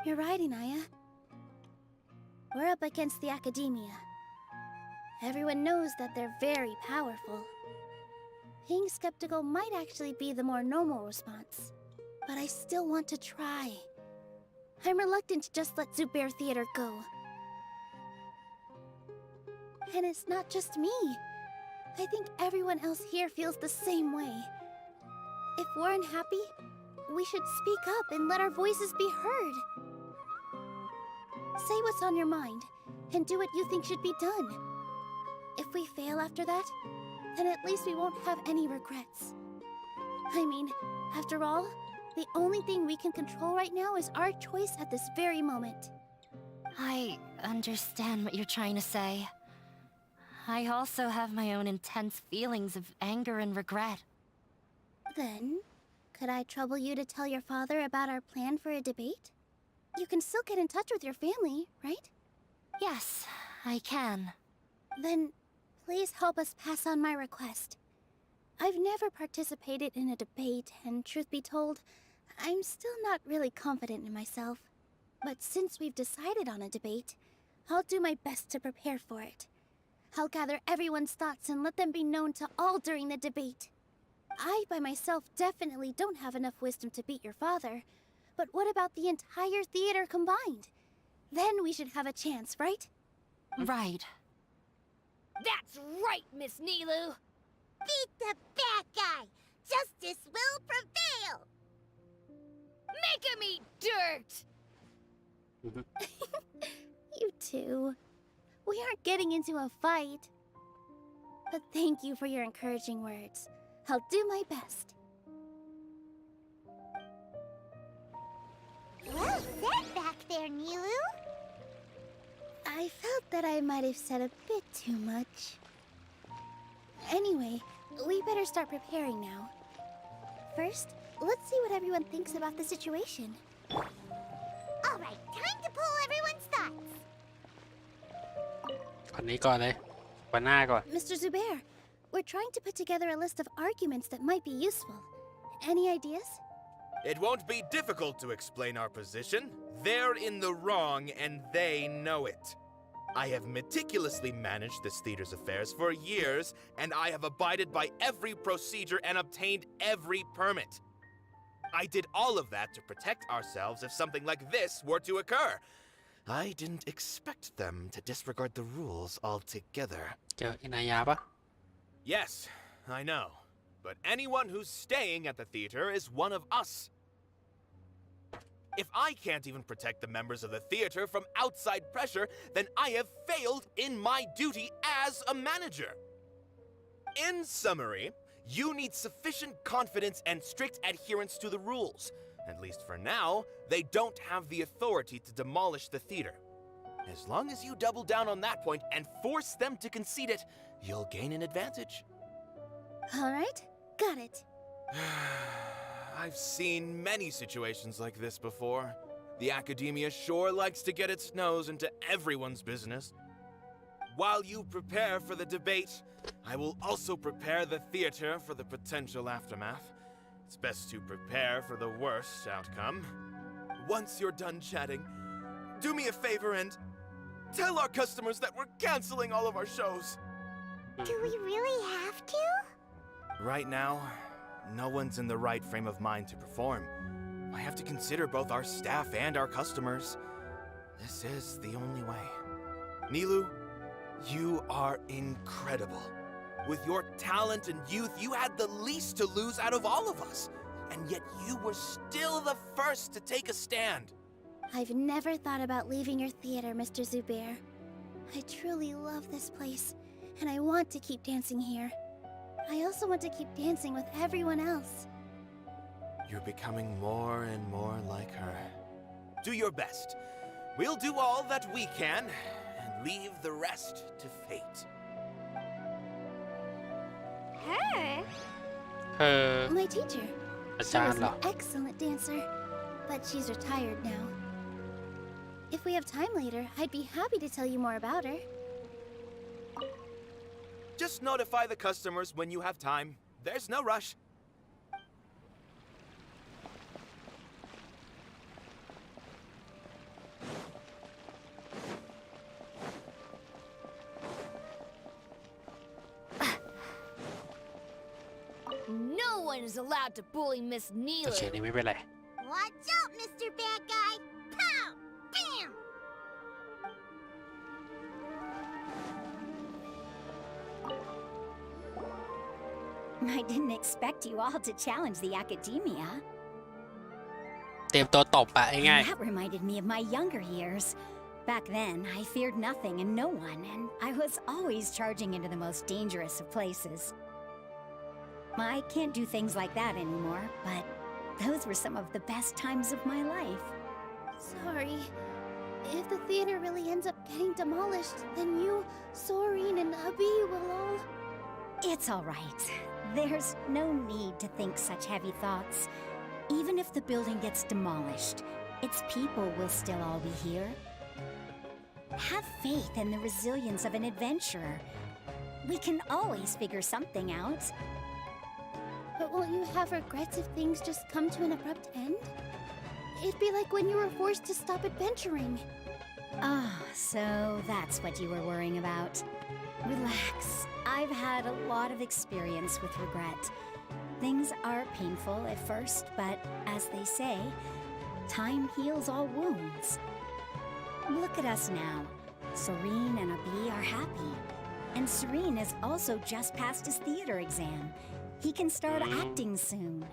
You're right, Inaya. We're up against the Academia. Everyone knows that they're very powerful. Being skeptical might actually be the more normal response. But I still want to try. I'm reluctant to just let Zubair Theater go. And it's not just me. I think everyone else here feels the same way. If we're unhappy, we should speak up and let our voices be heard. Say what's on your mind, and do what you think should be done. If we fail after that, then at least we won't have any regrets. I mean, after all, the only thing we can control right now is our choice at this very moment. I understand what you're trying to say. I also have my own intense feelings of anger and regret. Then, could I trouble you to tell your father about our plan for a debate? You can still get in touch with your family, right? Yes, I can. Then, please help us pass on my request. I've never participated in a debate, and truth be told, I'm still not really confident in myself. But since we've decided on a debate, I'll do my best to prepare for it. I'll gather everyone's thoughts and let them be known to all during the debate. I, by myself, definitely don't have enough wisdom to beat your father. But what about the entire theater combined? Then we should have a chance, right? Right. That's right, Miss Nilou. Beat the bad guy. Justice will prevail. Make him eat dirt! You two. We aren't getting into a fight. But thank you for your encouraging words. I'll do my best. Well said back there, Nilou. I felt that I might have said a bit too much. Anyway, we better start preparing now. First, let's see what everyone thinks about the situation. All right, time to pull everyone's thoughts. คนนี้ก่อนเลยวันหน้าก่อน Mr. Zubair, we're trying to put together a list of arguments that might be useful. Any ideas? It won't be difficult to explain our position. They're in the wrong, and they know it. I have meticulously managed this theater's affairs for years, and I have abided by every procedure and obtained every permit. I did all of that to protect ourselves if something like this were to occur. I didn't expect them to disregard the rules altogether. เจออินายาปะ Yes, I know. But anyone who's staying at the theater is one of us. If I can't even protect the members of the theater from outside pressure, then I have failed in my duty as a manager. In summary, you need sufficient confidence and strict adherence to the rules. At least for now, they don't have the authority to demolish the theater. As long as you double down on that point and force them to concede it, you'll gain an advantage. All right, got it. I've seen many situations like this before. The Academia sure likes to get its nose into everyone's business. While you prepare for the debate, I will also prepare the theater for the potential aftermath. It's best to prepare for the worst outcome. Once you're done chatting, do me a favor and tell our customers that we're canceling all of our shows. Do we really have to? Right now, no one's in the right frame of mind to perform. I have to consider both our staff and our customers. This is the only way. Nilou, you are incredible. With your talent and youth, you had the least to lose out of all of us. And yet you were still the first to take a stand. I've never thought about leaving your theater, Mr. Zubair. I truly love this place, and I want to keep dancing here. I also want to keep dancing with everyone else. You're becoming more and more like her. Do your best. We'll do all that we can and leave the rest to fate. Her? เธอ My teacher. อา She จารย์ was เหรอ an excellent dancer, but she's retired now. อืม I also want to keep dancing with everyone else. อืม You're right. If we have time later, I'd be happy to tell you more about her. Just notify the customers when you have time. There's no rush. No one is allowed to bully Miss โอเค Nilou. นี่ไม่เป็นไร Watch out, Mr. Bad Guy! Pow! Bam! I didn't expect you all to challenge the academia. เตรียมตัวตบอะง่าย That reminded me of my younger years. Back then, I feared nothing and no one, and I was always charging into the most dangerous of places. I can't do things like that anymore, but those were some of the best times of my life. Sorry. If the theater really ends up getting demolished, then you, Soreen, and Abi will all... It's all right. There's no need to think such heavy thoughts. Even if the building gets demolished, its people will still all be here. Have faith in the resilience of an adventurer. We can always figure something out. But won't you have regrets if things just come to an abrupt end? It'd be like when you were forced to stop adventuring. Ah, so that's what you were worrying about. Relax. I've had a lot of experience with regret. Things are painful at first, but as they say, time heals all wounds. Look at us now. Soreen and Abi are happy. And Soreen has also just passed his theater exam. He can start acting soon.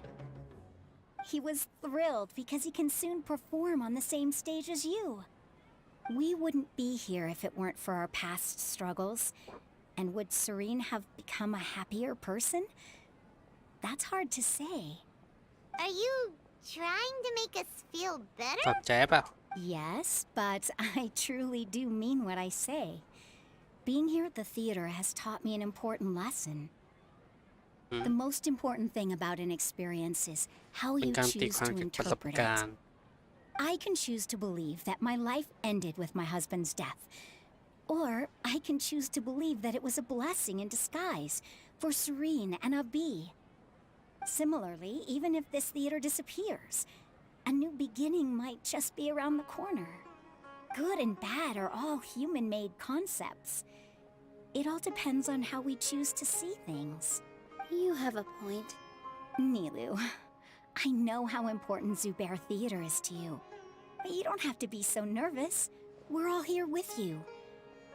He was thrilled because he can soon perform on the same stage as you. We wouldn't be here if it weren't for our past struggles. And would Soreen have become a happier person? That's hard to say. Are you trying to make us feel ๆ better? ปรับใจเปล่า Yes, but I truly do mean what I say. Being here at the theater has taught me an important lesson. The most important thing about an experience is how เป็น you การตี choose ความ to จากประสบ interpret การ it. ณ์ I can choose to believe that my life ended with my husband's death. Or I can choose to believe that it was a blessing in disguise for Soreen and Abi. Similarly, even if this theater disappears, a new beginning might just be around the corner. Good and bad are all human-made concepts. It all depends on how we choose to see things. You have a point. Nilou, I know how important Zubair Theater is to you. But you don't have to be so nervous. We're all here with you.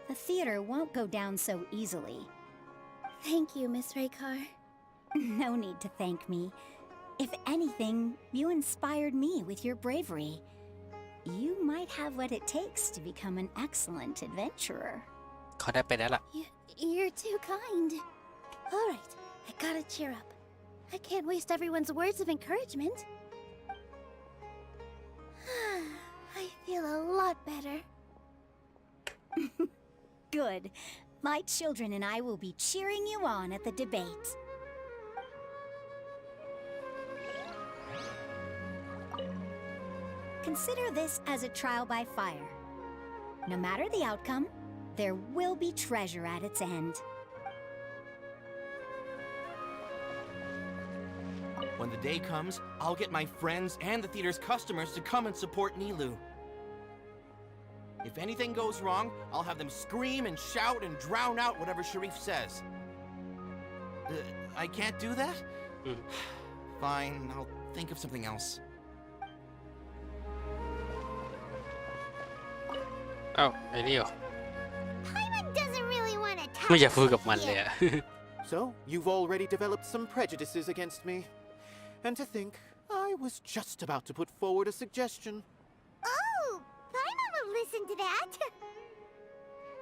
The theater won't go down so easily. Thank you, Miss Raykar. No need to thank me. If anything, you inspired me with your bravery. You might have what it takes to become an excellent adventurer. เขาได้ไปแล้วล่ะ You're too kind. All right, I gotta cheer up. I can't waste everyone's words of encouragement. I feel a lot better. Good. My children and I will be cheering you on at the debate. Consider this as a trial by fire. No matter the outcome, there will be treasure at its end. When the day comes, I'll get my friends and the theater's customers to come and support Nilou. If anything goes wrong, I'll have them scream and shout and drown out whatever Sharif says. I can't do that? Fine, I'll think of something else. เอ้าไอ้นี่เหรอ Paimon doesn't really want to ไม่ talk อยากพูดกับมันเลย here. อะ So, you've already developed some prejudices against me. And to think, I was just about to put forward a suggestion. Oh, Paimon will listen to that.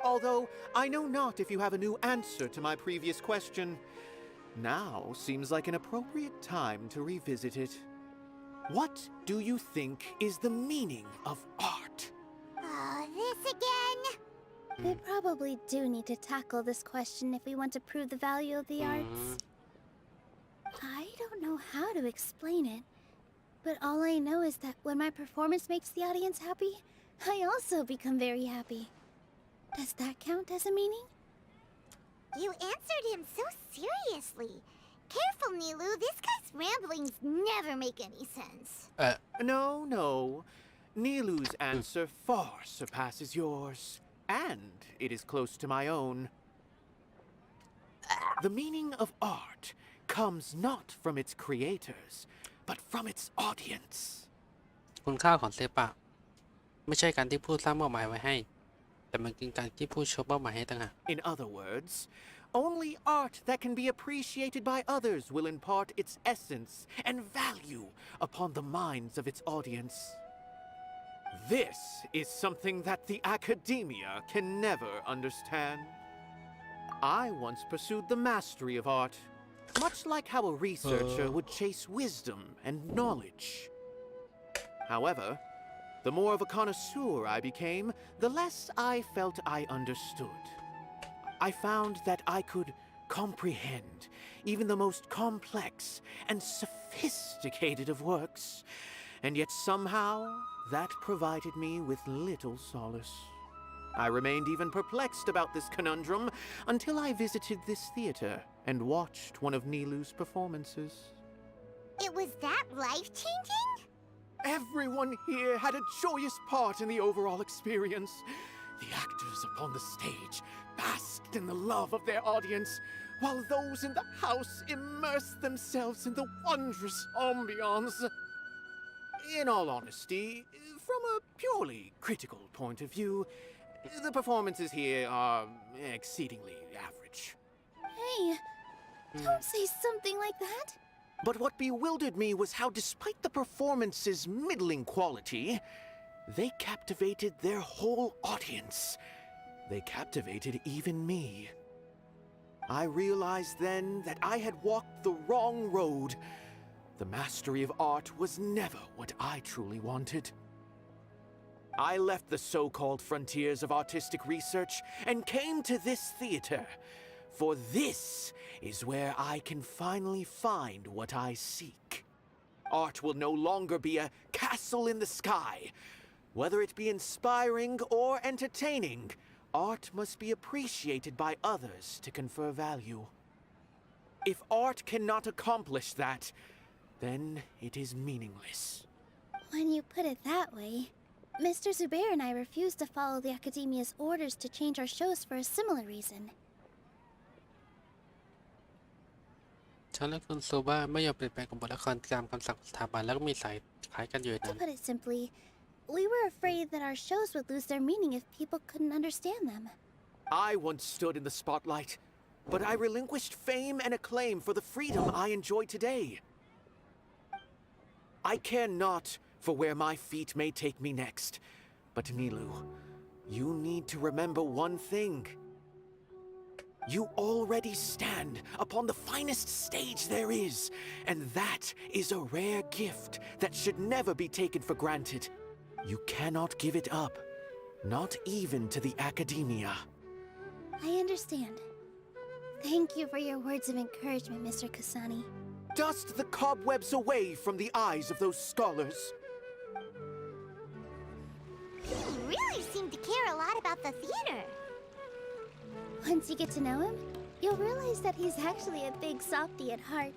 Although, I know not if you have a new answer to my previous question. Now seems like an appropriate time to revisit it. What do you think is the meaning of art? Oh, this again? We probably do need to tackle this question if we want to prove the value of the arts. I don't know how to explain it, but all I know is that when my performance makes the audience happy, I also become very happy. Does that count as a meaning? You answered him so seriously. Careful, Nilou. This guy's ramblings never make any sense. No. Nilou's answer far surpasses yours, and it is close to my own. The meaning of art comes not from its creators, but from its audience. คุณค่าของศิลปะไม่ใช่การที่ผู้สร้างเป้าหมายไว้ให้แต่มันคือการที่ผู้ชมเป้าหมายให้ต่างหาก In other words, only art that can be appreciated by others will impart its essence and value upon the minds of its audience. This is something that the academia can never understand. I once pursued the mastery of art, much like how a researcher would chase wisdom and knowledge. However, the more of a connoisseur I became, the less I felt I understood. I found that I could comprehend even the most complex and sophisticated of works, and yet somehow that provided me with little solace. I remained even perplexed about this conundrum until I visited this theater and watched one of Nilou's performances. It was that life-changing? Everyone here had a joyous part in the overall experience. The actors upon the stage basked in the love of their audience, while those in the house immersed themselves in the wondrous ambiance. In all honesty, from a purely critical point of view, the performances here are exceedingly average. Hey, don't say something like that. But what bewildered me was how, despite the performance's middling quality, they captivated their whole audience. They captivated even me. I realized then that I had walked the wrong road. The mastery of art was never what I truly wanted. I left the so-called frontiers of artistic research and came to this theater, for this is where I can finally find what I seek. Art will no longer be a castle in the sky. Whether it be inspiring or entertaining, art must be appreciated by others to confer value. If art cannot accomplish that, then it is meaningless. When you put it that way, Mr. Zubair and I refused to follow the Academia's orders to change our shows for a similar reason. ฉันและคุณซูบ้าไม่ยอมเปลี่ยนแปลงกับบทละครตามคำสั่งสถาบันแล้วก็มีสายคล้ายกันอยู่นั้ To น put it simply, we were afraid that our shows would lose their meaning if people couldn't understand them. I once stood in the spotlight, but I relinquished fame and acclaim for the freedom I enjoy today. I care not for where my feet may take me next, but Nilou, you need to remember one thing. You already stand upon the finest stage there is, and that is a rare gift that should never be taken for granted. You cannot give it up, not even to the Academia. I understand. Thank you for your words of encouragement, Mr. Kasani. Dust the cobwebs away from the eyes of those scholars. You really seem to care a lot about the theater. Once you get to know him, you'll realize that he's actually a big softie at heart.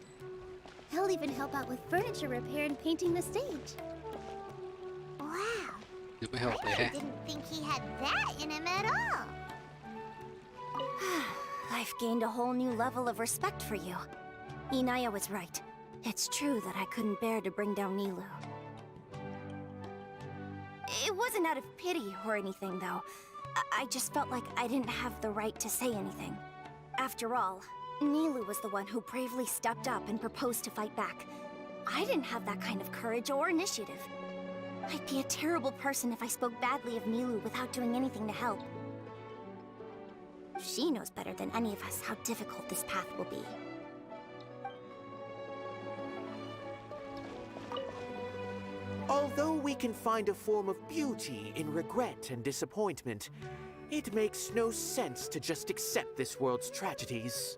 He'll even help out with furniture repair and painting the stage. Wow. ดูไม่ออกเลย I ฮะ didn't think he had that in him at all. I've gained a whole new level of respect for you. Inaya was right. It's true that I couldn't bear to bring down Nilou. It wasn't out of pity or anything, though. I just felt like I didn't have the right to say anything. After all, Nilou was the one who bravely stepped up and proposed to fight back. I didn't have that kind of courage or initiative. I'd be a terrible person if I spoke badly of Nilou without doing anything to help. She knows better than any of us how difficult this path will be. Although we can find a form of beauty in regret and disappointment, it makes no sense to just accept this world's tragedies.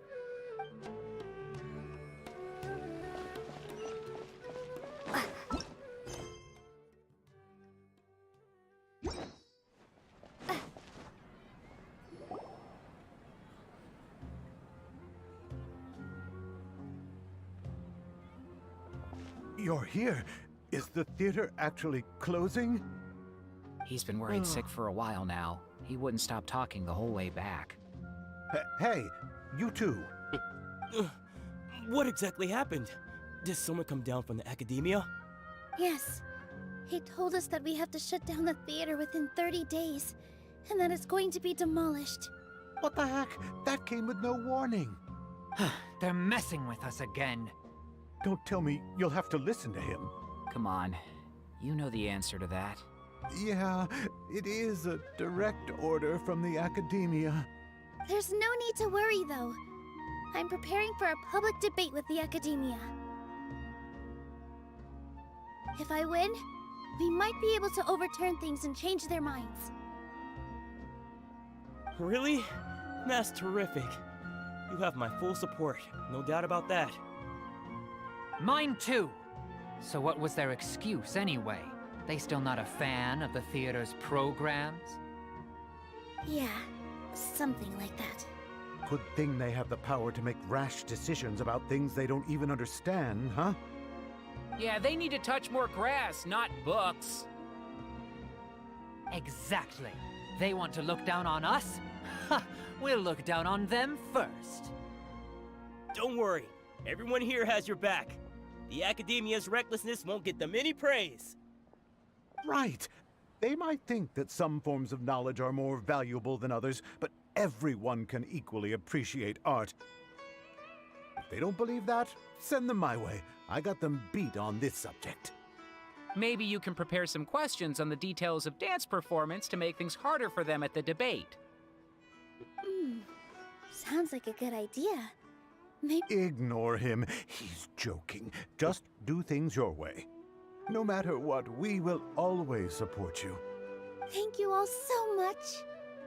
You're here. Is the theater actually closing? He's been worried sick for a while now. He wouldn't stop talking the whole way back. Hey, you two. What exactly happened? Did someone come down from the academia? Yes. He told us that we have to shut down the theater within 30 days, and that it's going to be demolished. What the heck? That came with no warning. They're messing with us again. Don't tell me you'll have to listen to him. Come on. You know the answer to that. Yeah, it is a direct order from the academia. There's no need to worry, though. I'm preparing for a public debate with the academia. If I win, we might be able to overturn things and change their minds. Really? That's terrific. You have my full support, no doubt about that. Mine too. So what was their excuse anyway? They still not a fan of the theater's programs? Yeah, something like that. Good thing they have the power to make rash decisions about things they don't even understand, huh? Yeah, they need to touch more grass, not books. Exactly. They want to look down on us? Ha! We'll look down on them first. Don't worry. Everyone here has your back. The academia's recklessness won't get them any praise. Right. They might think that some forms of knowledge are more valuable than others, but everyone can equally appreciate art. If they don't believe that, send them my way. I got them beat on this subject. Maybe you can prepare some questions on the details of dance performance to make things harder for them at the debate. Sounds like a good idea. Maybe... Ignore him. He's joking. Just do things your way. No matter what, we will always support you. Thank you all so much.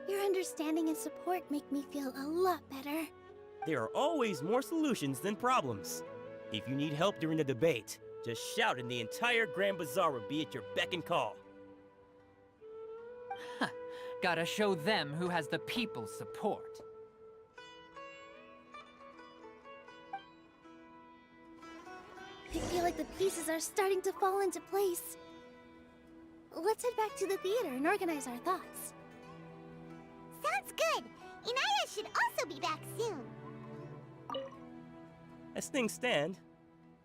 Your understanding and support make me feel a lot better. There are always more solutions than problems. If you need help during the debate, just shout and the entire Grand Bazaar will be at your beck and call. Huh. Gotta show them who has the people's support. I feel like the pieces are starting to fall into place. Let's head back to the theater and organize our thoughts. Sounds good. Inaya should also be back soon. As things stand,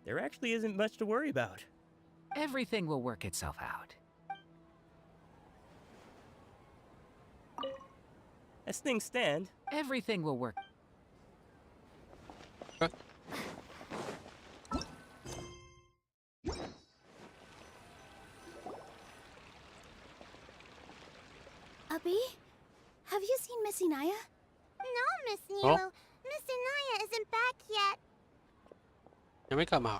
there actually isn't much to worry about. Everything will work itself out. As things stand, everything will work. Abby, have you seen Miss Inaya? No, Miss Nilou. Miss Inaya isn't back yet. ยังไม่กลับมา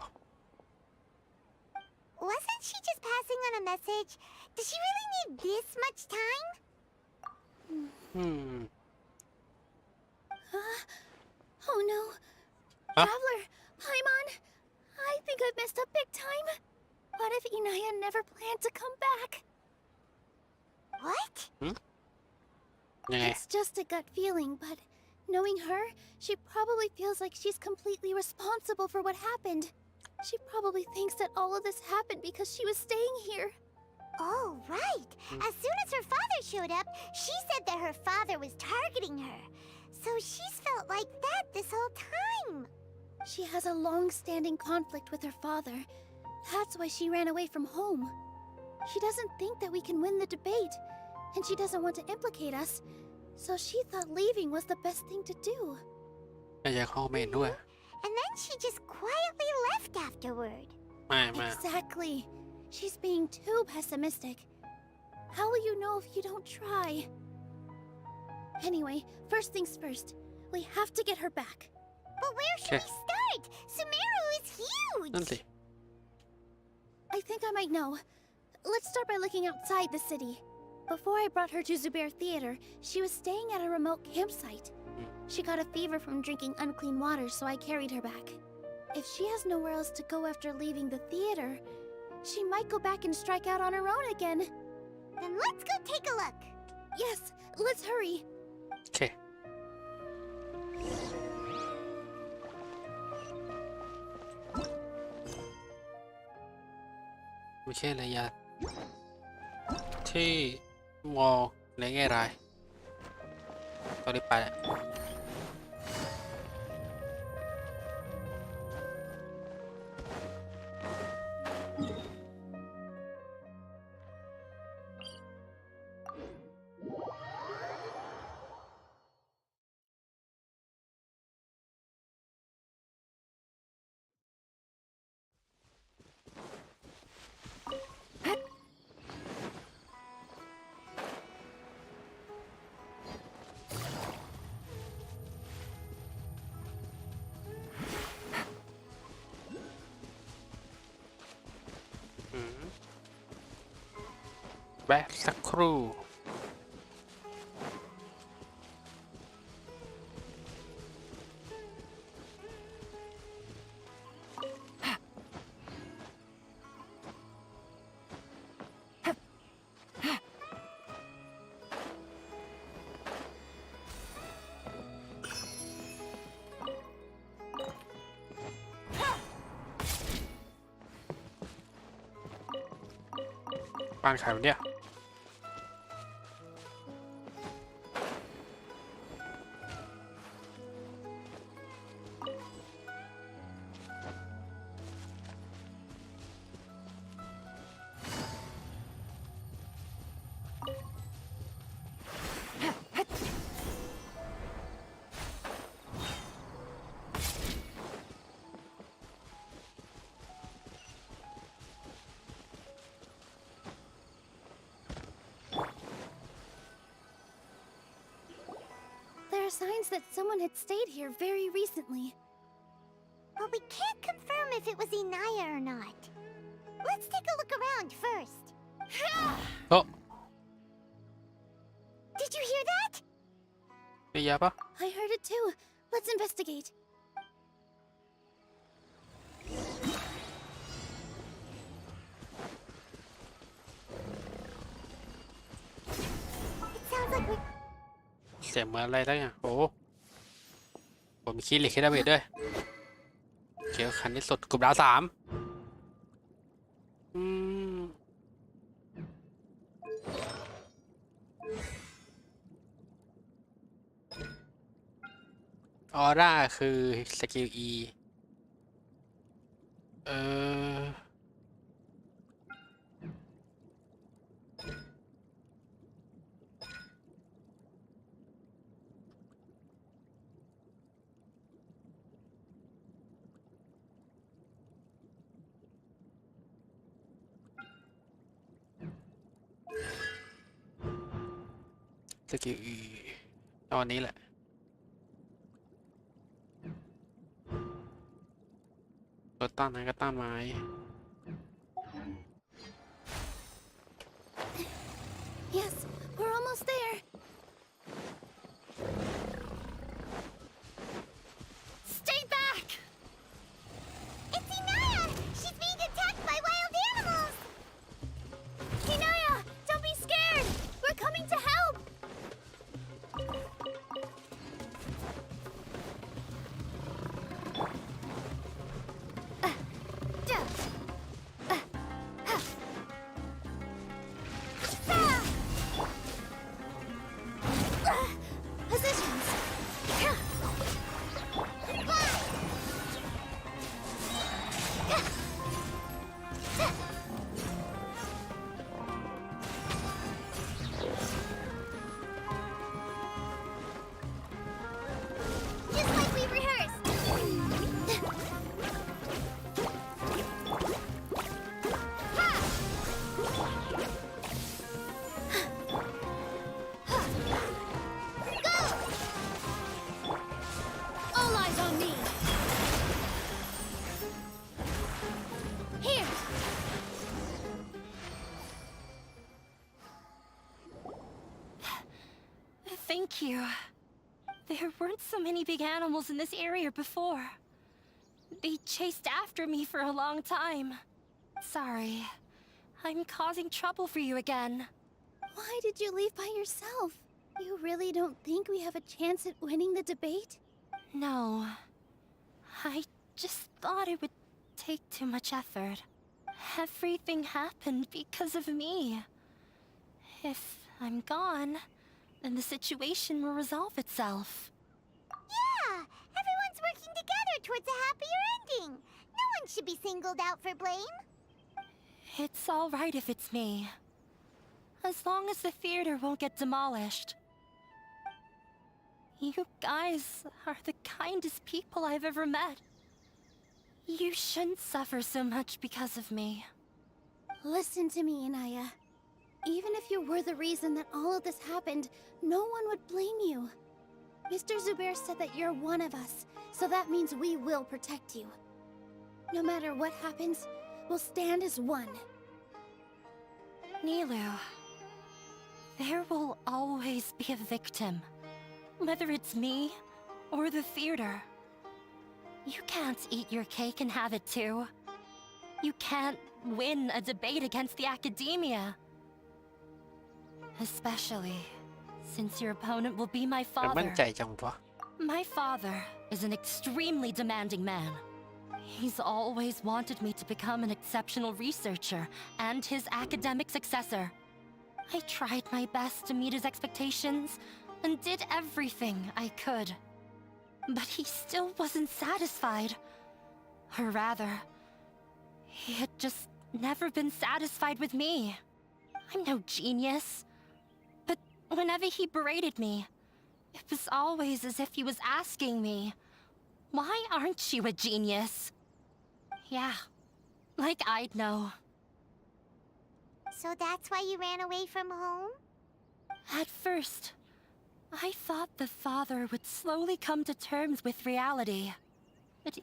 Wasn't she just passing on a message? Does she really need this much time? Oh no. Traveler, Paimon, I think I've messed up big time. What if Inaya never planned to come back? What? It's just a gut feeling, but knowing her, she probably feels like she's completely responsible for what happened. She probably thinks that all of this happened because she was staying here. Oh, right. As soon as her father showed up, she said that her father was targeting her. So she's felt like that this whole time. She has a long-standing conflict with her father. That's why she ran away from home. She doesn't think that we can win the debate, and she doesn't want to implicate us. So she thought leaving was the best thing to do. ไม่อยากเข้าไม่เห็นด้วย And then she just quietly left afterward. ไม่ Exactly. She's being too pessimistic. How will you know if you don't try? Anyway, first things first. We have to get her back. But where should we start? Sumeru is huge! นั่นสิ I think I might know. Let's start by looking outside the city. Before I brought her to Zubair Theater, she was staying at a remote campsite. She got a fever from drinking unclean water, so I carried her back. If she has nowhere else to go after leaving the theater, she might go back and strike out on her own again. Then let's go take a look. Yes, let's hurry. โอเค Huh? ไม่ใช่ระยะที่มองในแง่ร้ายตอนนี้ไปแล้วแวะสักครู่บ้านใครวะเนี่ยThere are signs that someone had stayed here very recently. But we can't confirm if it was Inaya or not. Let's take a look around first. Oh. Did you hear that? ระยะปะ I heard it too. Let's investigate. It sounds like we're เสียงเหมือนอะไรตั้งอย่างโอ้ผมมีคีย์เหล็กให้ดาเมจด้วยเขียวคันที่สุดกลุ่มดาว3ออร่าคือสกิล E สกิล E ตอนนี้แหละตัวต้านไหนก็ต้านไม้ Yes, we're almost there. Stay back! It's Inaya! She's being attacked by wild animals! Inaya, don't be scared. We're coming to help. Positions. Just like we rehearsed! All eyes on me. Here. Thank you. There weren't so many big animals in this area before. They chased after me for a long time. Sorry. I'm causing trouble for you again. Why did you leave by yourself? You really don't think we have a chance at winning the debate? No. I just thought it would take too much effort. Everything happened because of me. If I'm gone, then the situation will resolve itself. Yeah, everyone's working together towards a happier ending. No one should be singled out for blame. It's all right if it's me. As long as the theater won't get demolished. You guys are the kindest people I've ever met. You shouldn't suffer so much because of me. Listen to me, Inaya. Even if you were the reason that all of this happened, no one would blame you. Mr. Zubair said that you're one of us, so that means we will protect you. No matter what happens, we'll stand as one. Nilou, there will always be a victim. Whether it's me or the theater. You can't eat your cake and have it too. You can't win a debate against the academia. Especially since your opponent will be my มั่น father. ใจจังวะ My father is an extremely demanding man. He's always wanted me to become an exceptional researcher and his academic successor. I tried my best to meet his expectations and did everything I could. But he still wasn't satisfied. Or rather, he had just never been satisfied with me. I'm no genius. But whenever he berated me, it was always as if he was asking me, why aren't you a genius? Yeah, like I'd know. So that's why you ran away from home? At first, I thought the father would slowly come to terms with reality. But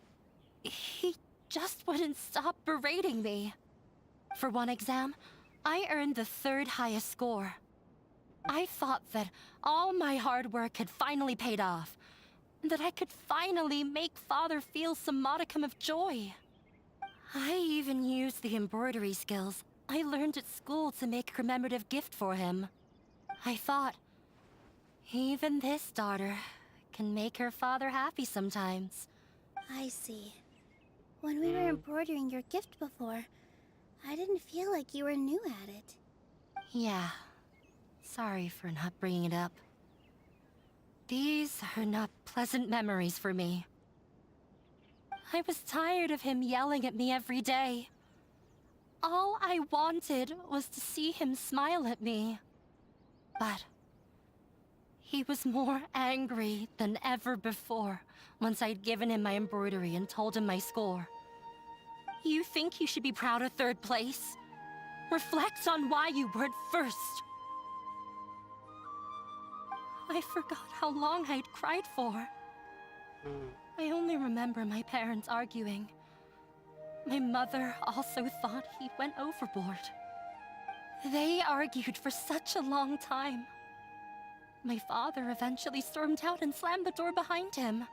he just wouldn't stop berating me. For one exam, I earned the 3rd highest score. I thought that all my hard work had finally paid off, and that I could finally make father feel some modicum of joy. I even used the embroidery skills I learned at school to make a commemorative gift for him. I thought, even this daughter can make her father happy sometimes. I see. When we were embroidering your gift before, I didn't feel like you were new at it. Yeah. Sorry for not bringing it up. These are not pleasant memories for me. I was tired of him yelling at me every day. All I wanted was to see him smile at me. But he was more angry than ever before once I'd given him my embroidery and told him my score. You think you should be proud of 3rd place? Reflect on why you weren't 1st. I forgot how long I'd cried for. I only remember my parents arguing. My mother also thought he went overboard. They argued for such a long time. My father eventually stormed out and slammed the door behind him.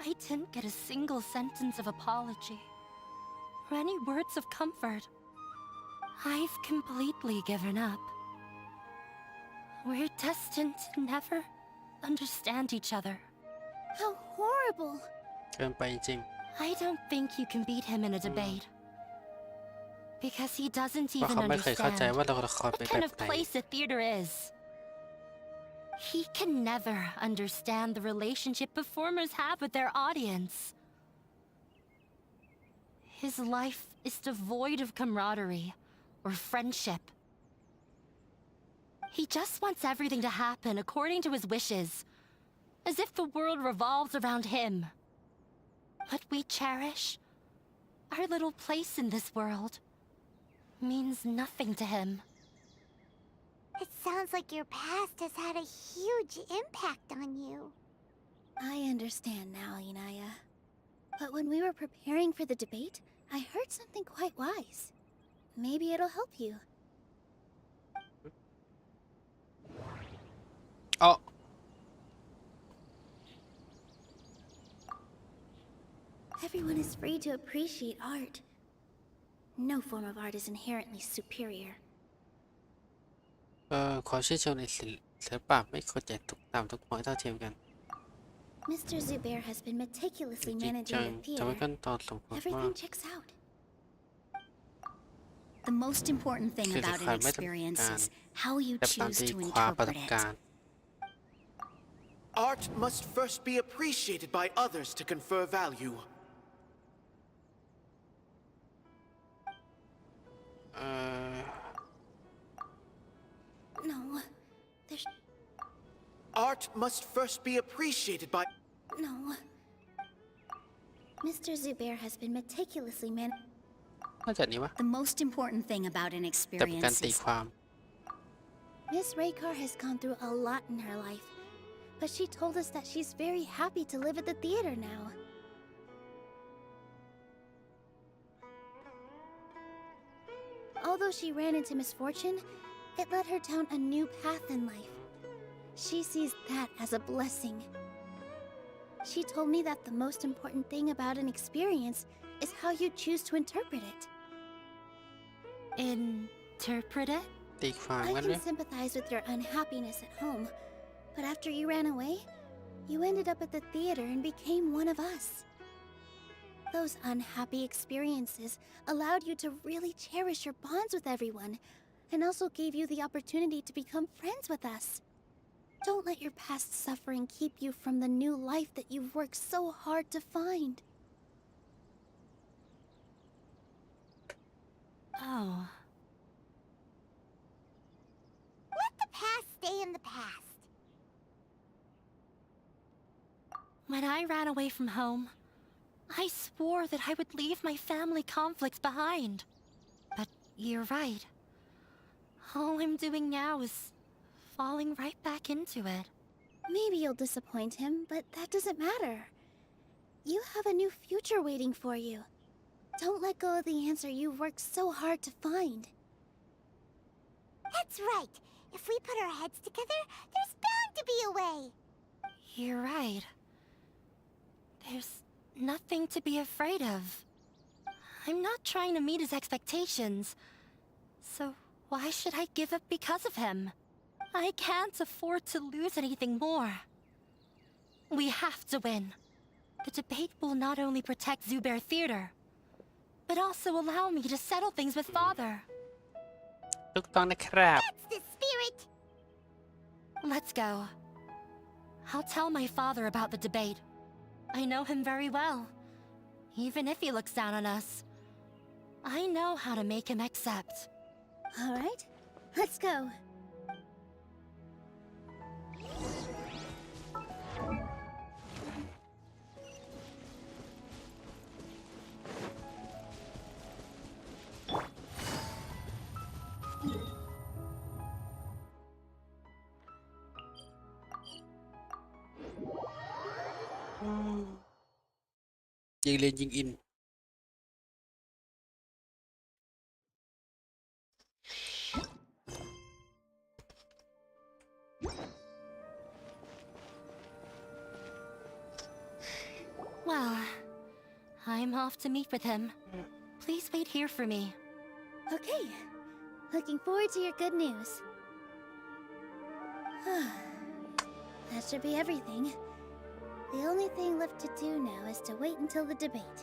I didn't get a single sentence of apology or any words of comfort. I've completely given up. We're destined to never understand each other. How horrible! เกินไปจริง I don't think you can beat him in a debate. Because he doesn't เพราะ even เขาไม่เคยเข้าใจ understand ว่าละคร what เป็นแบ kind บ of ไหน place a theater is. He can never understand the relationship performers have with their audience. His life is devoid of camaraderie or friendship. He just wants everything to happen according to his wishes, as if the world revolves around him. What we cherish, our little place in this world, means nothing to him. It sounds like your past has had a huge impact on you. I understand now, Inaya. But when we were preparing for the debate, I heard something quite wise. Maybe it'll help you. อ๋อ Everyone is free to appreciate art. No form of art is inherently superior. ความชื่นชมในศิลปะไม่ควรจะถูกตามทุกคนเท่าเทียมกัน Mr. Zubair has been meticulously จริง managing จัง the ทำให้ theater. ขั้นตอนสมควรมาก Everything checks out. The most important thing คือ about ค an วามไม่ต้อง experience การ is how you แบบตาม choose ตี to ความประส interpret บ it. การณ์ Art must first be appreciated by others to confer value. No, there's Art must first be appreciated by... no. Mr. Zubair has been meticulously น่าจะนี้วะ The most important thing about an แต่เป็นการ experience ตี is ความ Miss Raykar has gone through a lot in her life, but she told us that she's very happy to live at the theater now. Although she ran into misfortune, it led her down a new path in life. She sees that as a blessing. She told me that the most important thing about an experience is how you choose to interpret it. Interpret it? ตีความ I กันไหม can sympathize with your unhappiness at home, but after you ran away, you ended up at the theater and became one of us. Those unhappy experiences allowed you to really cherish your bonds with everyone, and also gave you the opportunity to become friends with us. Don't let your past suffering keep you from the new life that you've worked so hard to find. Oh. Let the past stay in the past. When I ran away from home, I swore that I would leave my family conflicts behind. But you're right. All I'm doing now is falling right back into it. Maybe you'll disappoint him, but that doesn't matter. You have a new future waiting for you. Don't let go of the answer you've worked so hard to find. That's right. If we put our heads together, there's bound to be a way. You're right. There's nothing to be afraid of. I'm not trying to meet his expectations. So why should I give up because of him? I can't afford to lose anything more. We have to win. The debate will not only protect Zubair Theater, but also allow me to settle things with Father. ถูกต้องนะครับ That's the spirit. Let's go. I'll tell my father about the debate. I know him very well. Even if he looks down on us, I know how to make him accept. All right, let's go.ยิงเรียนยิงอิน Well, I'm off to meet with him. Please wait here for me. Okay, looking forward to your good news. That should be everything. The only thing left to do now is to wait until the debate.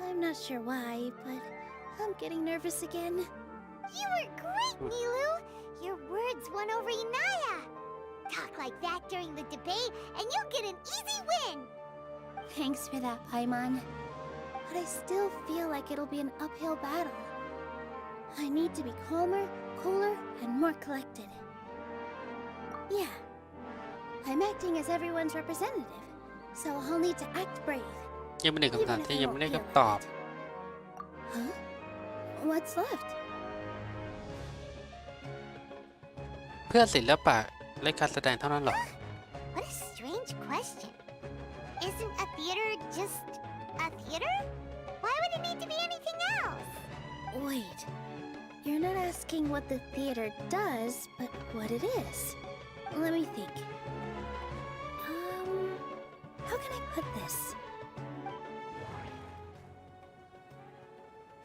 I'm not sure why, but I'm getting nervous again. You were great, Nilou. Your words won over Inaya. Talk like that during the debate, and you'll get an easy win. Thanks for that, Paimon. But I still feel like it'll be an uphill battle. I need to be calmer, cooler, and more collected. Yeah. I'm acting as everyone's representative, so I'll need to act brave. ยังไม่ได้คำถามที่ยังไม่ได้คำตอบ Huh? What's left? เพื่อศิลปะและการแสดงเท่านั้นหรอ What a strange question. Isn't a theater just a theater? Why would it need to be anything else? Wait. You're not asking what the theater does, but what it is. Let me think. How can I put this?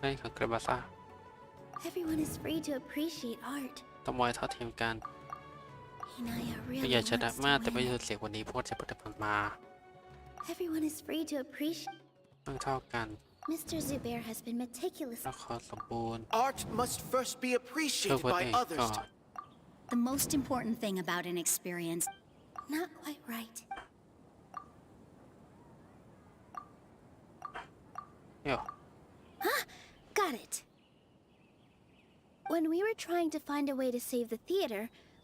ให้ของกระบาซ่า Everyone is free to appreciate art. ต้องมอยเท่าเทียมกัน Inaya ไม่ really อยากชนะ wants มาก to แต่ไม่ win. สุดเสียงวันนี้เพราะจะพูดแต่ผ่านมา Everyone is free to appreciate. ต้องเท่ากัน Mr. Zubair has been meticulous. นครสมบูรณ์ Art must first be ช่วย appreciated บท by เอก others. ก่อน The most important thing about an experience. Not quite right. เดี๋ยว Got it. When we were trying to find a way to save the theater,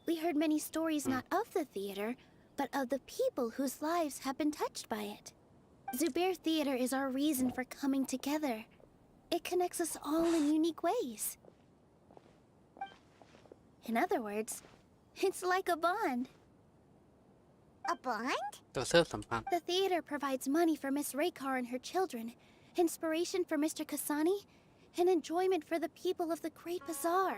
we heard many stories not of the theater, but of the people whose lives have been touched by it. Zubair Theater is our reason for coming together. It connects us all in unique ways. In other words, it's like a bond. A bond? ตัวเสื้อสัมพันธ์ The theater provides money for Miss Raykar and her children, inspiration for Mr. Kasani, and enjoyment for the people of the Great Bazaar.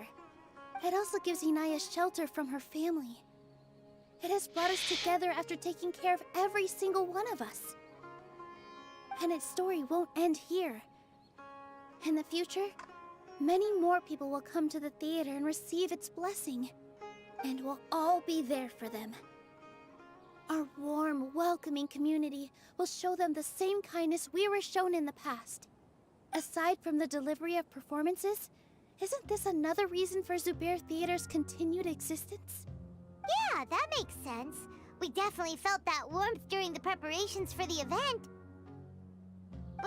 It also gives Inaya shelter from her family. It has brought us together after taking care of every single one of us. And its story won't end here. In the future, many more people will come to the theater and receive its blessing, and we'll all be there for them. Our warm, welcoming community will show them the same kindness we were shown in the past. Aside from the delivery of performances, isn't this another reason for Zubair Theater's continued existence? Yeah, that makes sense. We definitely felt that warmth during the preparations for the event.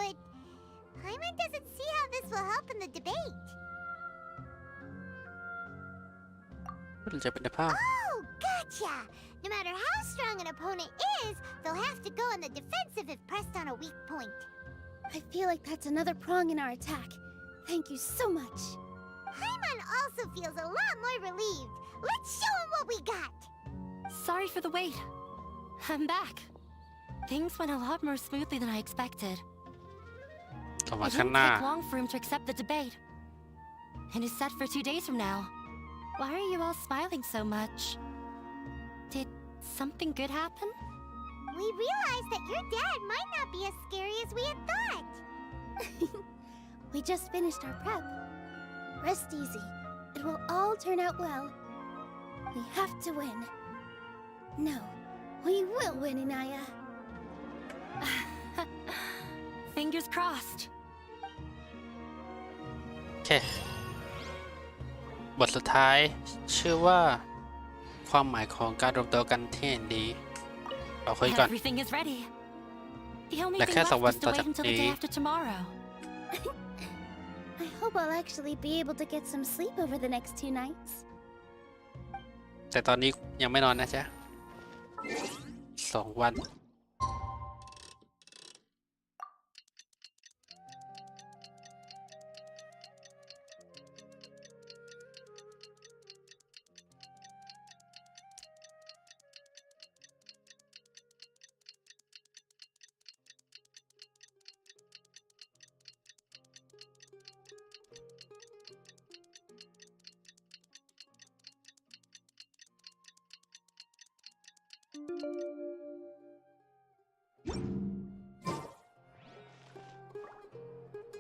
But Paimon doesn't see how this will help in the debate. มันจะเป็นภาพ Oh, gotcha! No matter how strong an opponent is, they'll have to go on the defensive if pressed on a weak point. I feel like that's another prong in our attack. Thank you so much. Paimon also feels a lot more relieved. Let's show him what we got! Sorry for the wait. I'm back. Things went a lot more smoothly than I expected. ต่อมา It ข้าง didn't หน้า take long for him to accept the debate. And it's set for 2 days from now. Why are you all smiling so much? Did something good happen? We realized that your dad might not be as scary as we had thought. We just finished our prep. Rest easy. It will all turn out well. We have to win. No, we will win, Inaya. Fingers crossed. โอเค บทสุดท้ายชื่อว่าความหมายของการรวมตัวกันที่เห็นดีเราคุยก่อน Everything is ready. The only และ thing แค่ left 2 วัน is ต่อ to จาก wait until the นี้ day after tomorrow. I hope I'll actually be able to get some sleep over the next 2 nights. แต่ตอนนี้ยังไม่นอนนะจ๊ะ2 วัน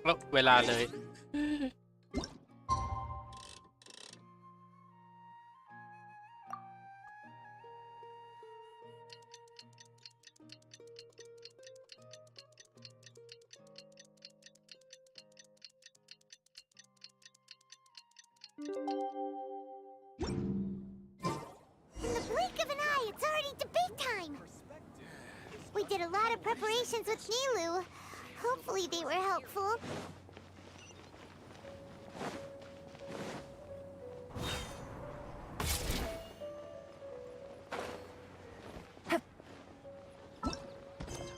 แล้วเวลาเลย In the blink of an eye, it's already debate time! We did a lot of preparations with Nilou. Hopefully they were helpful.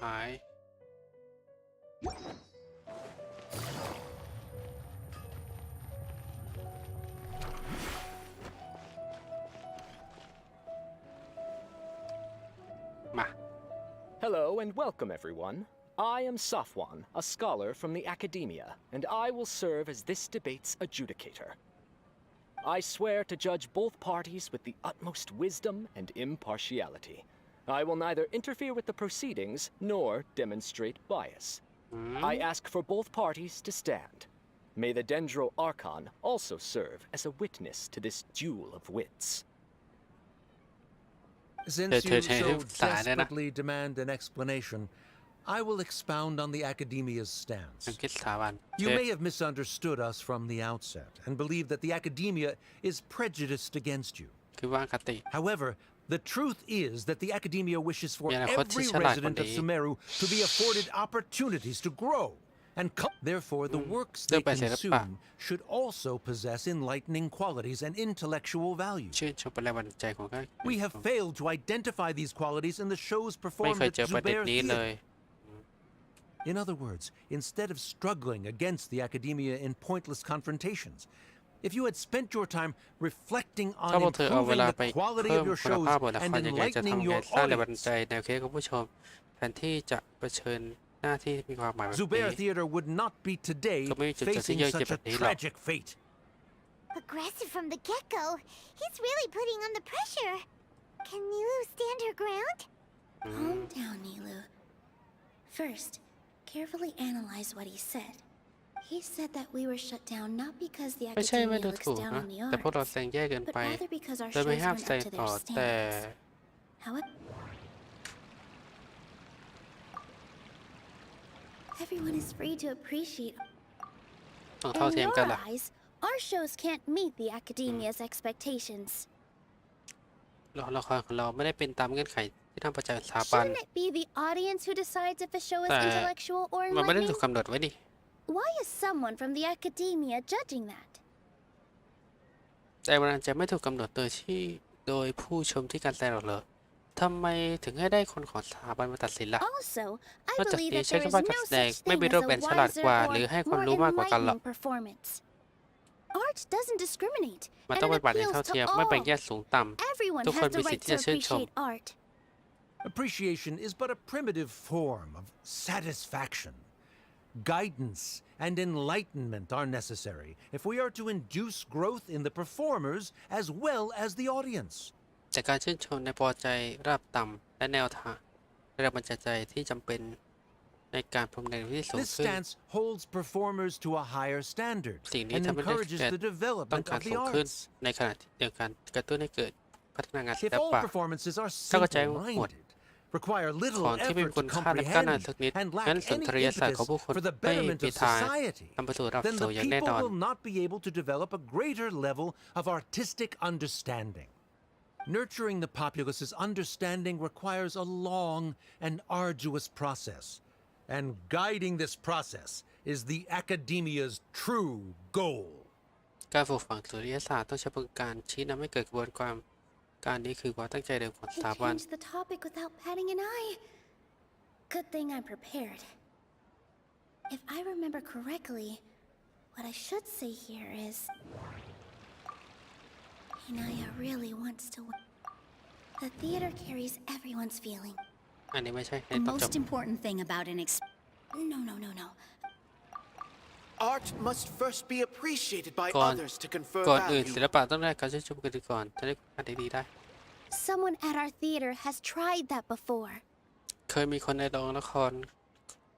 Hi. Hello and welcome, everyone. I am Safwan, a scholar from the academia, and I will serve as this debate's adjudicator. I swear to judge both parties with the utmost wisdom and impartiality. I will neither interfere with the proceedings nor demonstrate bias. I ask for both parties to stand. May the Dendro Archon also serve as a witness to this duel of wits. Since you so desperately demand an explanation, I will expound on the Academia's stance. ความคิดสถาบัน You may have misunderstood us from the outset and believe that the Academia is prejudiced against you. คือว่าอคติ However, the truth is that the Academia wishes for มีอนาคตที่ every ฉลาดกว่า resident of นี้ Sumeru to be afforded opportunities to grow. And therefore, the works they เรื่องไปศิลปะ consume should also possess enlightening qualities and intellectual value. ชื่นชมเป็นแรงบันดาลใจของการ We have failed to identify these qualities in the shows ไม่ performed เคย at เจอประเด็น Zubair นี้เล Theater. ย In other words, instead of struggling against the Academia in pointless confrontations, if you had spent your time reflecting ถ้า on พวกเธอเอาเว improving ลา the ไป quality เพิ่ม of your คุณ shows ภาพบทละค and รยังไงจะทำ enlightening ไง your สร้างแรงบันดาล audience, ใจแนวคิดของผู้ชมแทนที่จะเผชิญหน้าที่มีความหมายแบบนี้ Zubair Theater would not be today ก็ไม่มีจุดจบที่ facing เยอะเจ็บ such แบ a บนี้หรอก tragic fate. Aggressive from the get-go. He's really putting on the pressure. Can Nilou stand her ground? Calm down, Nilou. First, carefully analyze what he said. He said that we were shut down not because the ไม่ใช่ไม่ Academia ดู looks ถูก down นะ on the แต่พวกเรา arts, แซงแย่เกิน but ไป rather because our โดย shows ไม่ห้าม weren't แซง up to ต่อ their แต่ standards. However, everyone is free to appreciate. ต้องเท่า In เทียมกัน your ล่ะ eyes, our shows can't meet the Academia's expectations. ละครของเราไม่ได้เป็นตามเงื่อนไขที่ทางประจักษ์สถาบัน Shouldn't it be the audience who decides if a show is แต่ intellectual or มันไม่ได้ enlightening? ถูกกำหนดไว้นี่ Why is someone from the Academia judging that? แต่มันจะไม่ถูกกำหนดโดยผู้ชมที่การแสดงหรอกเหรอทำไมถึงให้ได้คนของสถาบันมาตัดสินล่ะ Also, I นอกจาก believe นี้ that ใช้ there is คำว่าการ no แสดง such ไม่ thing มี as รูป a แบบฉลาด wiser กว่า or หรือให้ความ more รู้มากกว่ากันหรอก enlightening performance. Art doesn't discriminate, มัน and ต้อง it เป็นบัตรอย่าง appeals เท่าเทียม to ไม่แบ่ง all. แยกสูงต่ำ Everyone ทุกคน has มี the สิท right ธิ์ที่ to จะชื่นชม appreciate art. Appreciation is but a primitive form of satisfaction. Guidance and enlightenment are necessary if we are to induce growth in the performers as well as the audience. แต่การชื่นชมในพอใจระดับต่ำและแนวทางแรงบันดาลใจที่จำเป็นในการพรมแดงที่สูง This ขึ้น stance holds performers to a higher standard สิ่งนี้ and ทำให้นัก encourages แสด the งต้อง development การ of สู the งขึ้น arts. ในขณะเดียวกันกระตุ้นให้เกิดพัฒนางานศิ If ล all ปะ performances are ถ้าเข้าใจหมด simple-minded, require ข little องที่มี effort คุณ to ค่าและก้าวหน้า comprehend, สักนิด and lack งั้นสุน any ทรียศาสตร์ของ impetus ผู้คน for the ไม่ betterment มี of ทาง society, นำไปสู่ระดับ then สู the งอย่างแน่น people อน will not be able to develop a greater level of artistic understanding. Nurturing the populace's understanding requires a long and arduous process, and guiding this process is the Academia's true goal. การฝึกฝังสุริยศาสตร์ต้องใช้การชี้นำให้เกิดกระบวนการนี้คือความตั้งใจเดิมของส He ถาบัน changed the topic without batting an eye. Good thing I'm prepared. If I remember correctly, what I should say here is... Hinaya really wants to win. The theater carries everyone's feeling. อันนี้ไม่ใช่ The ต้องจบ most important thing about an No. Art must first be appreciated by ก่อน others to confer ก่อนอื่น value. ศิลปะต้องได้การชื่นชมกันก่อนจะได้คุณค่าดีๆได้ Someone at our theater has tried that before. เคยมีคนในโรงละคร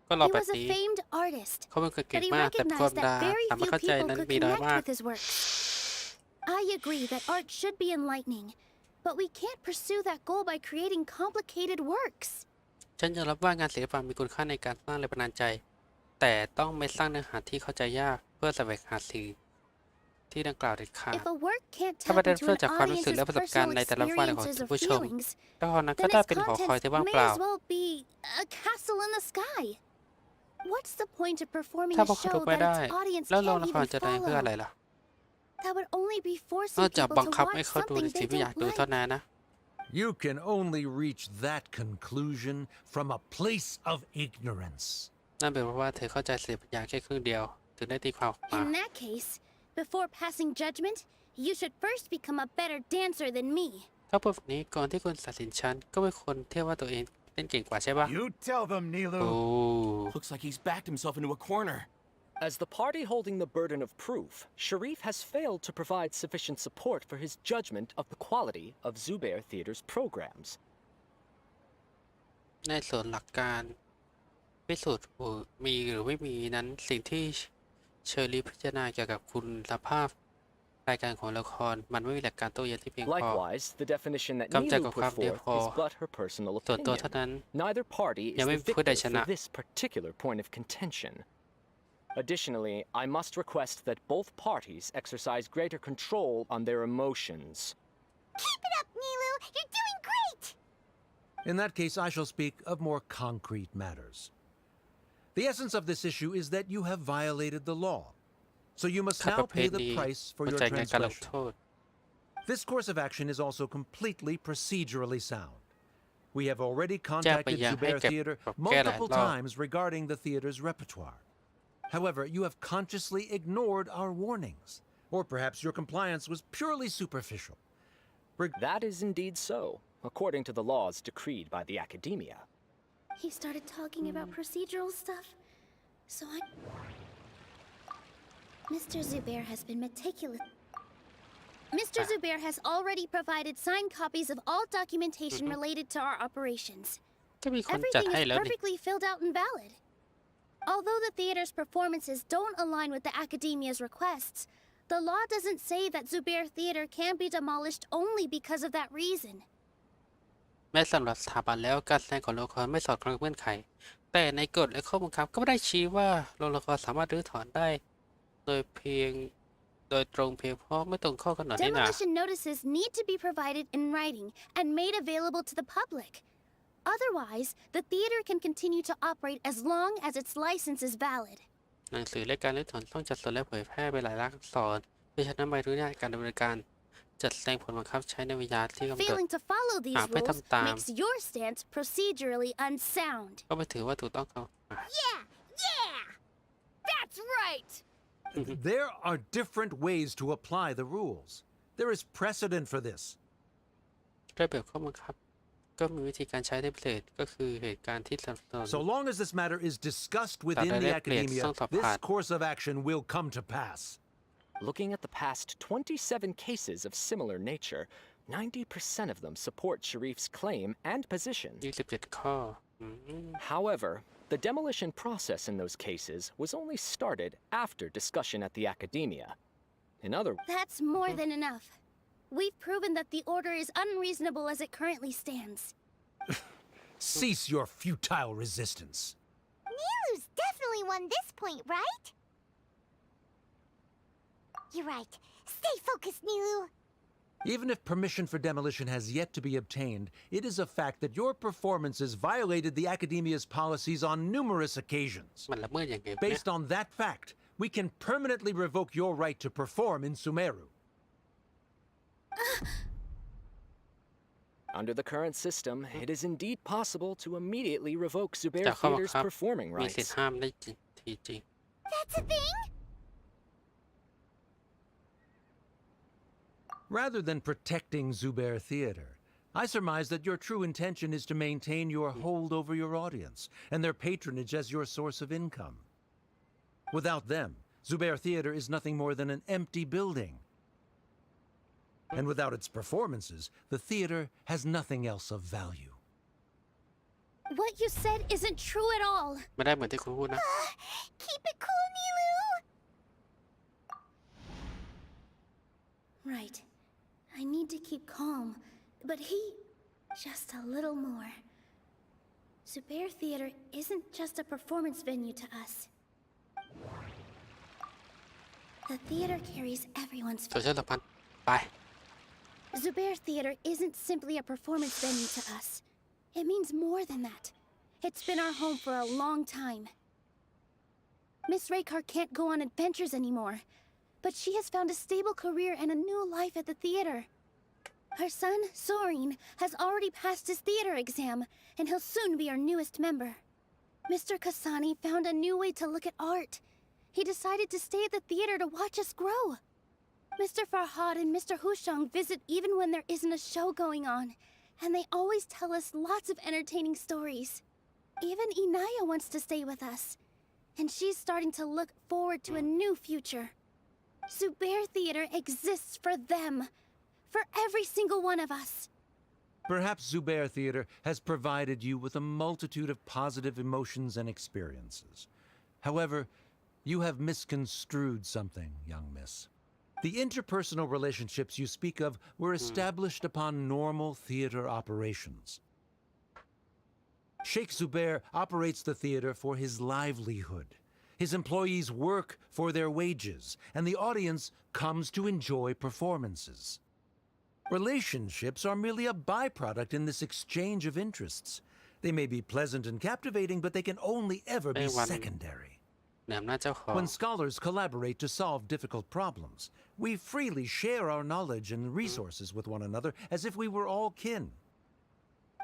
ก็รอ He แบบ was a นี้ famed artist, เขาเป็นคนเก่ but ง he มากแต่ความ recognized that very สามารถ few เข้าใจ people นั้น could มีน้อย connect มาก with his works. I agree that art should be enlightening, but we can't pursue that goal by creating complicated works. ฉันยอมรับว่างานศิลปะมีคุณค่าในการสร้างแรงบันดาลใจ แต่ต้องไม่สร้างเนื้อหาที่เข้าใจยากเพื่อแสวงหาสิ่งที่ดังกล่าวเด็ดขาด If a work can't ถ้า tap ประเด็น into เพื่อ an จากความรู้สึก audience's และประสบการณ์ personal ในแต่ละฝ่ายของ experiences or ผู้ชม feelings, ละครนั้นก็ then ได้ its เป็นหอคอย contents ที่ว่าง may เปล่า as well be a castle in the sky. What's the point of performing ถ้า a พวกเขาดู show ไม่ that ได้ its audience แล้วโรง can't ละคร even จะได้เพื่ออะไร follow? ล่ะ That would only be นอก forcing จาก people บัง to คับให้ watch เขาดูใน something สิ่ง they ที่อยาก don't ดูเท่า like. นั้นนะ You can only reach that conclusion from a place of ignorance. นั่นเป็นเพราะว่าเธอเข้าใจศิลปะแค่ครึ่งเดียวถึงได้ตีความออกมา In that case, before passing judgment, you should first become a better dancer than me. ถ้าพูดแบบนี้ก่อนที่คุณตัดสินฉันก็ไม่ควรเทียบว่าตัวเองเต้นเก่งกว่าใช่ปะ You tell them, โอ้ Nilou. Looks like he's backed himself into a corner. As the party holding the burden of proof, Sharif has failed to provide sufficient support for his judgment of the quality of Zubair Theater's programs. ในส่วนหลักการพิสูจน์มีหรือไม่มีนั้นสิ่งที่เชอรี่พิจารณาเกี่ยวกับคุณภาพ รายการของละครมันไม่มีหลักการโต้แย้งที่เพียงพอ Likewise, the definition that กำจัดกับ Nilou ความ put เดียว forth พอ is but her personal ส่วนตัว opinion. เท่านั้น Neither party is ยังไม่ the มีผู้ใด victor ชนะ for this particular point of contention. Additionally, I must request that both parties exercise greater control on their emotions. Keep it up, Nilou! You're doing great! In that case, I shall speak of more concrete matters. The essence of this issue is that you have violated the law, so you must ขัดป now ระเพ pay ณี the price for มา your จ่ายเงินการลง transgression. โทษ This course of action is also completely procedurally sound. We have already แจ้งไป contacted ยังให้ Zubair เก็บ Theater แก้หลาย multiple รอบ times regarding the theater's repertoire. However, you have consciously ignored our warnings, or perhaps your compliance was purely superficial. That is indeed so, according to the laws decreed by the Academia. He started talking about procedural stuff, so Mr. Zubair has been meticulous. Mr. Zubair has already provided signed copies of all documentation related to our operations. ก็มีคนจัด Everything ให้ is แล้วนี่ perfectly filled out and valid. Although the theater's performances don't align with the Academia's requests, the law doesn't say that Zubair Theater can be demolished only because of that reason. แม้สำหรับสถาบันแล้วการแสดงของโรงละครไม่สอดคล้องกับเงื่อนไข แต่ในกฎและข้อบังคับก็ไม่ได้ชี้ว่าโรงละครสามารถรื้อถอนได้โดยตรงเพียงเพราะไม่ตรงข้อกำหนดนี่นะ Demolition notices need to be provided in writing and made available to the public. Otherwise, the theater can continue to operate as long as its license is valid. หนังสือและการรื้อถอนต้องจัดส่วนและเผยแพร่ไปหลายลักษณ์อักษรเพราะฉะนั้นใบอนุญาตการดำเนินการจัดแสดงผลบังคับใช้ในเวลาที่กำหนด Failing to follow these หากไม่ทำตาม makes your stance procedurally unsound. ก็ไม่ถือว่าถูกต้องเขา Yeah! That's right! There are different ways to apply the rules. There is precedent for this. ระเบียบข้อบังคับก็มีวิธีการใช้ได้พิเศษก็คือเหตุการณ์ที่สนับสนุน So long as this matter is discussed within the Academia, this course of action will come to pass. Looking at the past 27 cases of similar nature, 90% of them support Sharif's claim and position. 27 ข้อ However, the demolition process in those cases was only started after discussion at the Academia. In other words, That's more than enough. We've proven that the order is unreasonable as it currently stands. Cease your futile resistance. Nilou's definitely won this point, right? You're right. Stay focused, Nilou. Even if permission for demolition has yet to be obtained, it is a fact that your performances violated the Academia's policies on numerous occasions. มันละเมิดอย่างไง Based on that fact, we can permanently revoke your right to perform in Sumeru. under the current system, it is indeed possible to immediately revoke Zubair จากข้อบัง Theater's คับ performing มีสิท rights. ธิ์ห้ามได้จริง That's a thing? Rather than protecting Zubair Theater, I surmise that your true intention is to maintain your hold over your audience and their patronage as your source of income. Without them, Zubair Theater is nothing more than an empty building. And without its performances, the theater has nothing else of value. What you said isn't true at all. ไม่ได้เหมือนที่คุณพูดนะ Keep it cool, Nilou. Right. I need to keep calm, but just a little more. Zubair Theater isn't just a performance venue to us. The theater carries everyone's โซเชียลสัมพันธ์ไป Zubair Theater isn't simply a performance venue to us. It means more than that. It's been our home for a long time. Miss Raykar can't go on adventures anymore, but she has found a stable career and a new life at the theater. Her son, Sorin, has already passed his theater exam, and he'll soon be our newest member. Mr. Kasani found a new way to look at art. He decided to stay at the theater to watch us grow. Mr. Farhad and Mr. Hushang visit even when there isn't a show going on, and they always tell us lots of entertaining stories. Even Inaya wants to stay with us, and she's starting to look forward to a new future. Zubair Theater exists for them, for every single one of us. Perhaps Zubair Theater has provided you with a multitude of positive emotions and experiences. However, you have misconstrued something, young miss. The interpersonal relationships you speak of were established upon normal theater operations. Sheikh Zubair operates the theater for his livelihood. His employees work for their wages, and the audience comes to enjoy performances. Relationships are merely a byproduct in this exchange of interests. They may be pleasant and captivating, but they can only ever be secondary. When scholars collaborate to solve difficult problems, we freely share our knowledge and resources with one another as if we were all kin.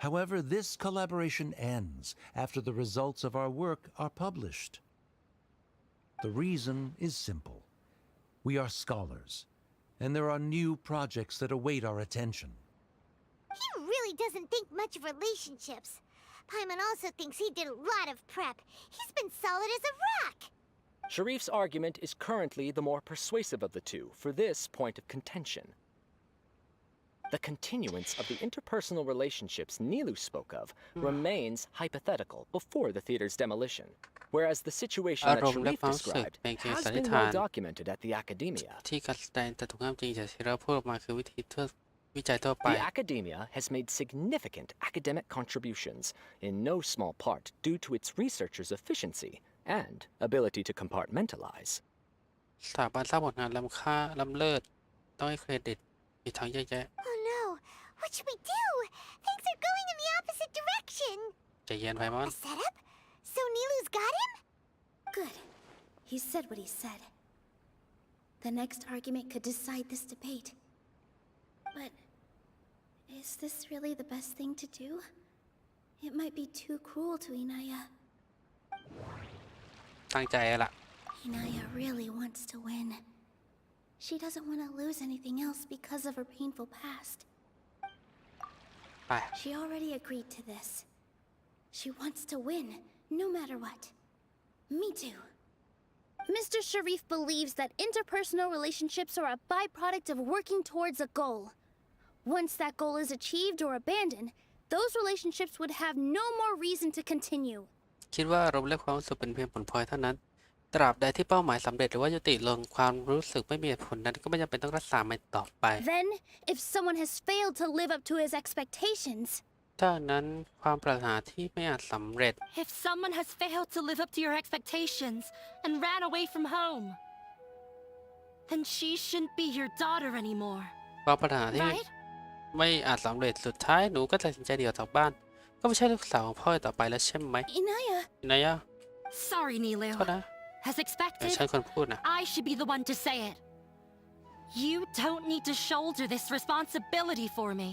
However, this collaboration ends after the results of our work are published. The reason is simple. We are scholars, and there are new projects that await our attention. He really doesn't think much of relationships. Paimon also thinks he did a lot of prep. He's been solid as a rock. Sharif's argument is currently the more persuasive of the two for this point of contention. The continuance of the interpersonal relationships Nilou spoke of remains hypothetical before the theater's demolition, whereas the situation that Sharif described has been well documented at the Academia. The Academia has made significant academic contributions, in no small part due to its researchers' efficiency and ability to compartmentalize. สถาบันสร้างผลงานล้ำเลิศต้องให้เครดิตมีทั้งเยอะแยะ Oh no! What should we do? Things are going in the opposite direction. ใจเย็นไพมอน A setup? So Nilou's got him? Good. He said what he said. The next argument could decide this debate. But is this really the best thing to do? It might be too cruel to Inaya. ตั้งใจละ Inaya really wants to win. She doesn't want to lose anything else because of her painful past. ไป She already agreed to this. She wants to win, no matter what. Me too. Mr. Sharif believes that interpersonal relationships are a byproduct of working towards a goal. Once that goal is achieved or abandoned, those relationships would have no more reason to continue. คิดว่าอารมณ์และความรู้สึกเป็นเพียงผลพลอยเท่านั้น ตราบใดที่เป้าหมายสำเร็จหรือว่ายุติลงความรู้สึกไม่มีผลนั้นก็ไม่จำเป็นต้องรักษามันต่อไป Then, if someone has failed to live up to his expectations, ถ้านั้นความปรารถนาที่ไม่อาจสำเร็จ If someone has failed to live up to your expectations and ran away from home, then she shouldn't be your daughter anymore. ความปรารถนาที่ Right? ไม่อาจสำเร็จสุดท้ายหนูก็ตัดสินใจเดี่ยวจากบ้าน ก็ไม่ใช่ลูกสาวของพ่อต่อไปแล้วใช่ไหม Inaya. นายะ Sorry, Nilou. โทษนะ As expected, ฉันควรพูดนะ I should be the one to say it. You don't need to shoulder this responsibility for me.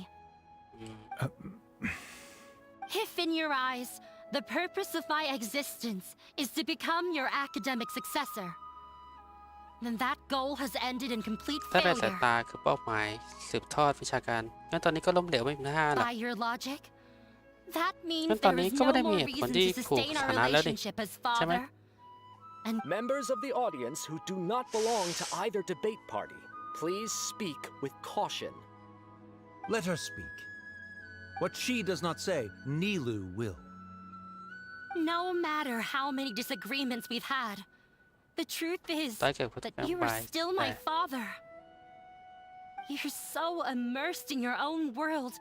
If in your eyes, the purpose of my existence is to become your academic successor, then that goal has ended in complete ถ้าในสาย failure. ตาคือเป้าหมายสืบทอดวิชาการงั้นตอนนี้ก็ล้มเหลวไม่มีท่าหรอก By your logic, that means งั้นตอน there นี้ is ก็ no ไม่ได้มี more เหตุผล reason ที่ to ผูก sustain ฐา our นะแล้วดิ relationship as ใช่ไหม father. Members of the audience who do not belong to either debate party, please speak with caution. Let her speak. What she does not say, Nilou will. No matter how many disagreements we've had, the truth is ใต้เกิดพฤติ that กรรม you ไป are still แต่ my father. You're so immersed in your own world,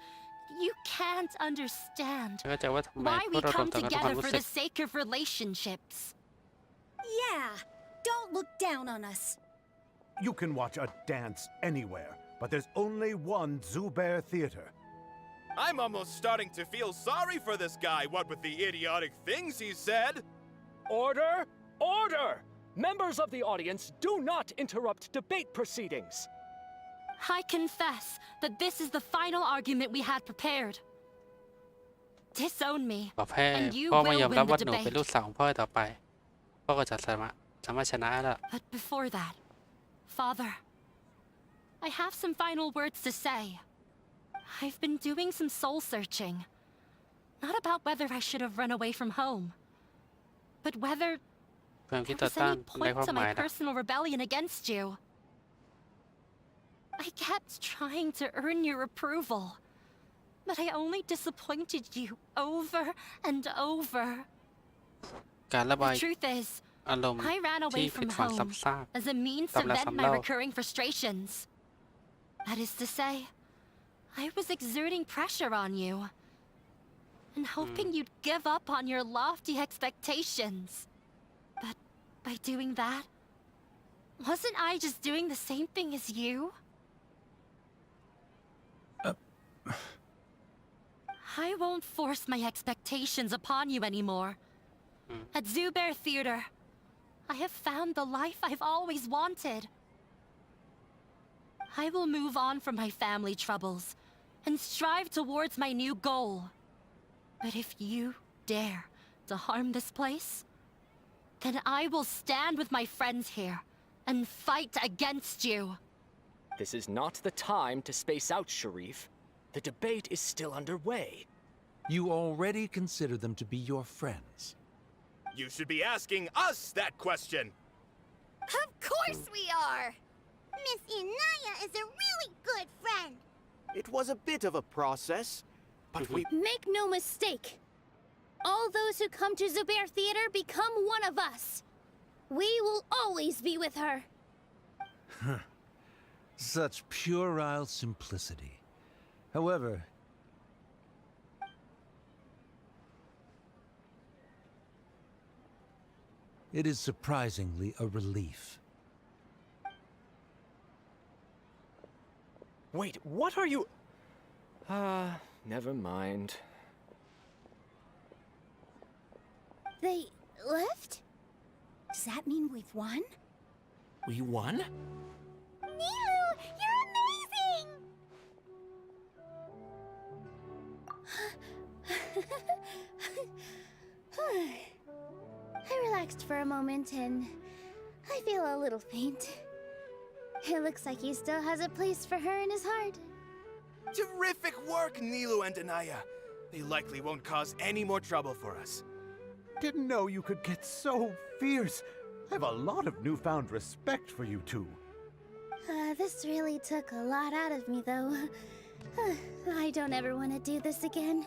you can't understand เข้าใจว่าทำไม why พว we กเรา come ต้องการความ together รู้ for สึ the ก sake of relationships. Yeah, don't look down on us. You can watch a dance anywhere, but there's only one Zubair theater. I'm almost starting to feel sorry for this guy, what with the idiotic things he said. Order! Order! Members of the audience, do not interrupt debate proceedings. I confess that this is the final argument we had prepared. Disown me, บอกแพ้ and you พ่อ will ไม่ยอมรับ win ว่า the หนูเป็นลูก debate. สาวของพ่อต่อไป พ่อก็จะสามารถชนะแล้ว But before that, Father, I have some final words to say. I've been doing some soul searching. Not about whether I should have run away from home, but whether เพื่อนคิด there ต่อ was ต้าน any ใน point ความ to หมาย my นะ personal rebellion against you. I kept trying to earn your approval, but I only disappointed you over and over. การระบาย The truth is, อารมณ์ I ran ที่ away ผิด from หวังซ้ำ home ซาก as a means to ซ้ำแล้ว vent ซ้ำ my เล่า recurring frustrations. That is to say, I was exerting pressure on you and hoping you'd give up on your lofty expectations. But by doing that, wasn't I just doing the same thing as you? I won't force my expectations upon you anymore. At Zubair Theater, I have found the life I've always wanted. I will move on from my family troubles and strive towards my new goal. But if you dare to harm this place, then I will stand with my friends here and fight against you. This is not the time to space out, Sharif. The debate is still underway. You already consider them to be your friends. You should be asking us that question. Of course we are! Miss Inaya is a really good friend. It was a bit of a process, but we... Make no mistake. All those who come to Zubair Theater become one of us. We will always be with her. Such puerile simplicity. However, it is surprisingly a relief. Wait, what are you... never mind. They left? Does that mean we've won? We won? Nilou, you're amazing! I relaxed for a moment and I feel a little faint. It looks like he still has a place for her in his heart. Terrific work, Nilou and Anaya. They likely won't cause any more trouble for us. Didn't know you could get so fierce. I have a lot of newfound respect for you two. This really took a lot out of me, though. I don't ever want to do this again.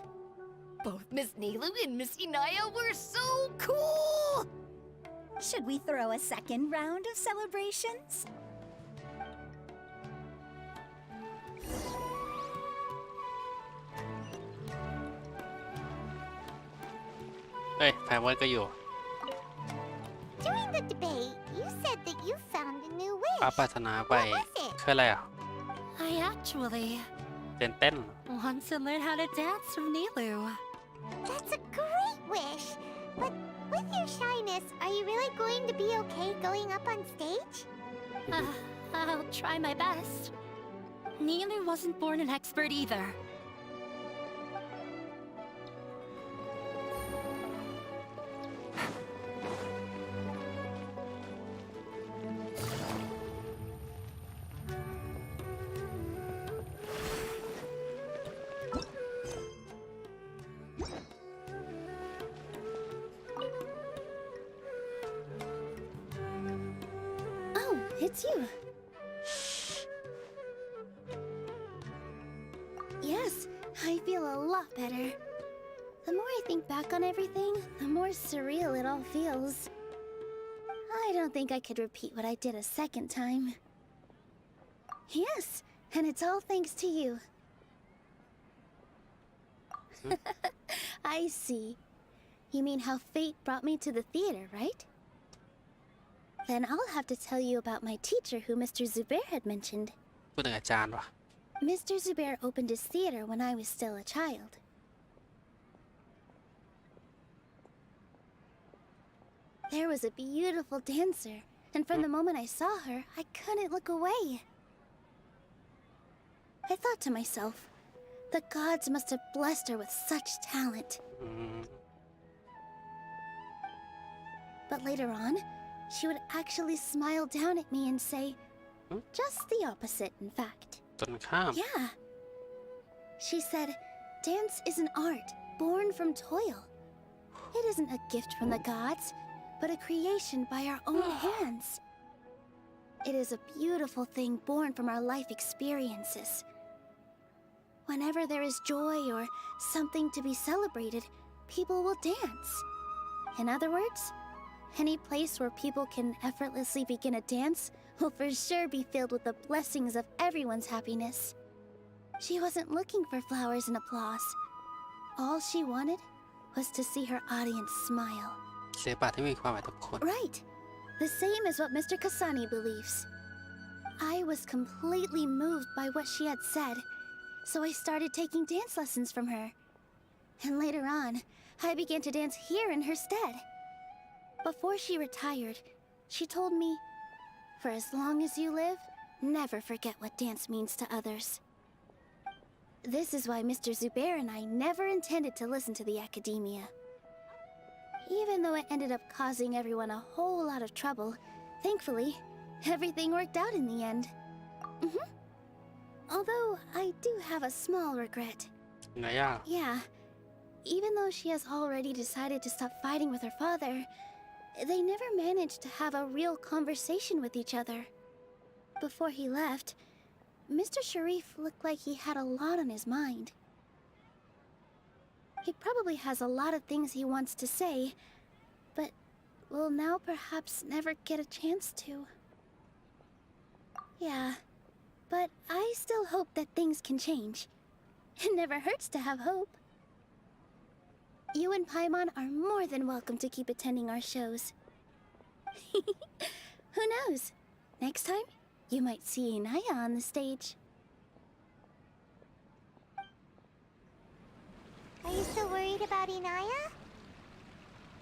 Both Miss Nilou and Miss Inaya were so cool! Should we throw a second round of celebrations? เอ้ยแพรวันก็อยู่ During the debate, you said that you found a new wish. ป้าปรารถนาไป What was it? คืออะไรอ่ะ I actually เต้นเต้น want to learn how to dance from Nilou. That's a great wish. But with your shyness, are you really going to be okay going up on stage? I'll try my best. Nilou wasn't born an expert either. Oh, it's you. Yes, I feel a lot better. The more I think back on everything, the more surreal it all feels. I don't think I could repeat what I did a second time. Yes, and it's all thanks to you. I see. You mean how fate brought me to the theater, right? Then I'll have to tell you about my teacher who Mr. Zubair had mentioned. พูดถึงอาจารย์วะ Mr. Zubair opened his theater when I was still a child. There was a beautiful dancer, and from the moment I saw her, I couldn't look away. I thought to myself, the gods must have blessed her with such talent. But later on, she would actually smile down at me and say, just the opposite, in fact. ตรงข้าม Yeah. She said, dance is an art born from toil. It isn't a gift from the gods, but a creation by our own hands. It is a beautiful thing born from our life experiences. Whenever there is joy or something to be celebrated, people will dance. In other words, Any place where people can effortlessly begin a dance will for sure be filled with the blessings of everyone's happiness. She wasn't looking for flowers and applause. All she wanted was to see her audience smile. ศิลปะที่มีความหมายต่อคน Right. The same as what Mr. Kasani believes. I was completely moved by what she had said, so I started taking dance lessons from her. And later on, I began to dance here in her stead. Before she retired, she told me, "For as long as you live, never forget what dance means to others." This is why Mr. Zubair and I never intended to listen to the academia. Even though it ended up causing everyone a whole lot of trouble, thankfully, everything worked out in the end. Although I do have a small regret. ไหนอ่ะ Yeah, even though she has already decided to stop fighting with her father, they never managed to have a real conversation with each other. Before he left, Mr. Sharif looked like he had a lot on his mind. He probably has a lot of things he wants to say, but will now perhaps never get a chance to. Yeah, but I still hope that things can change. It never hurts to have hope. You and Paimon are more than welcome to keep attending our shows. Who knows? Next time, you might see Inaya on the stage. Are you still worried about Inaya?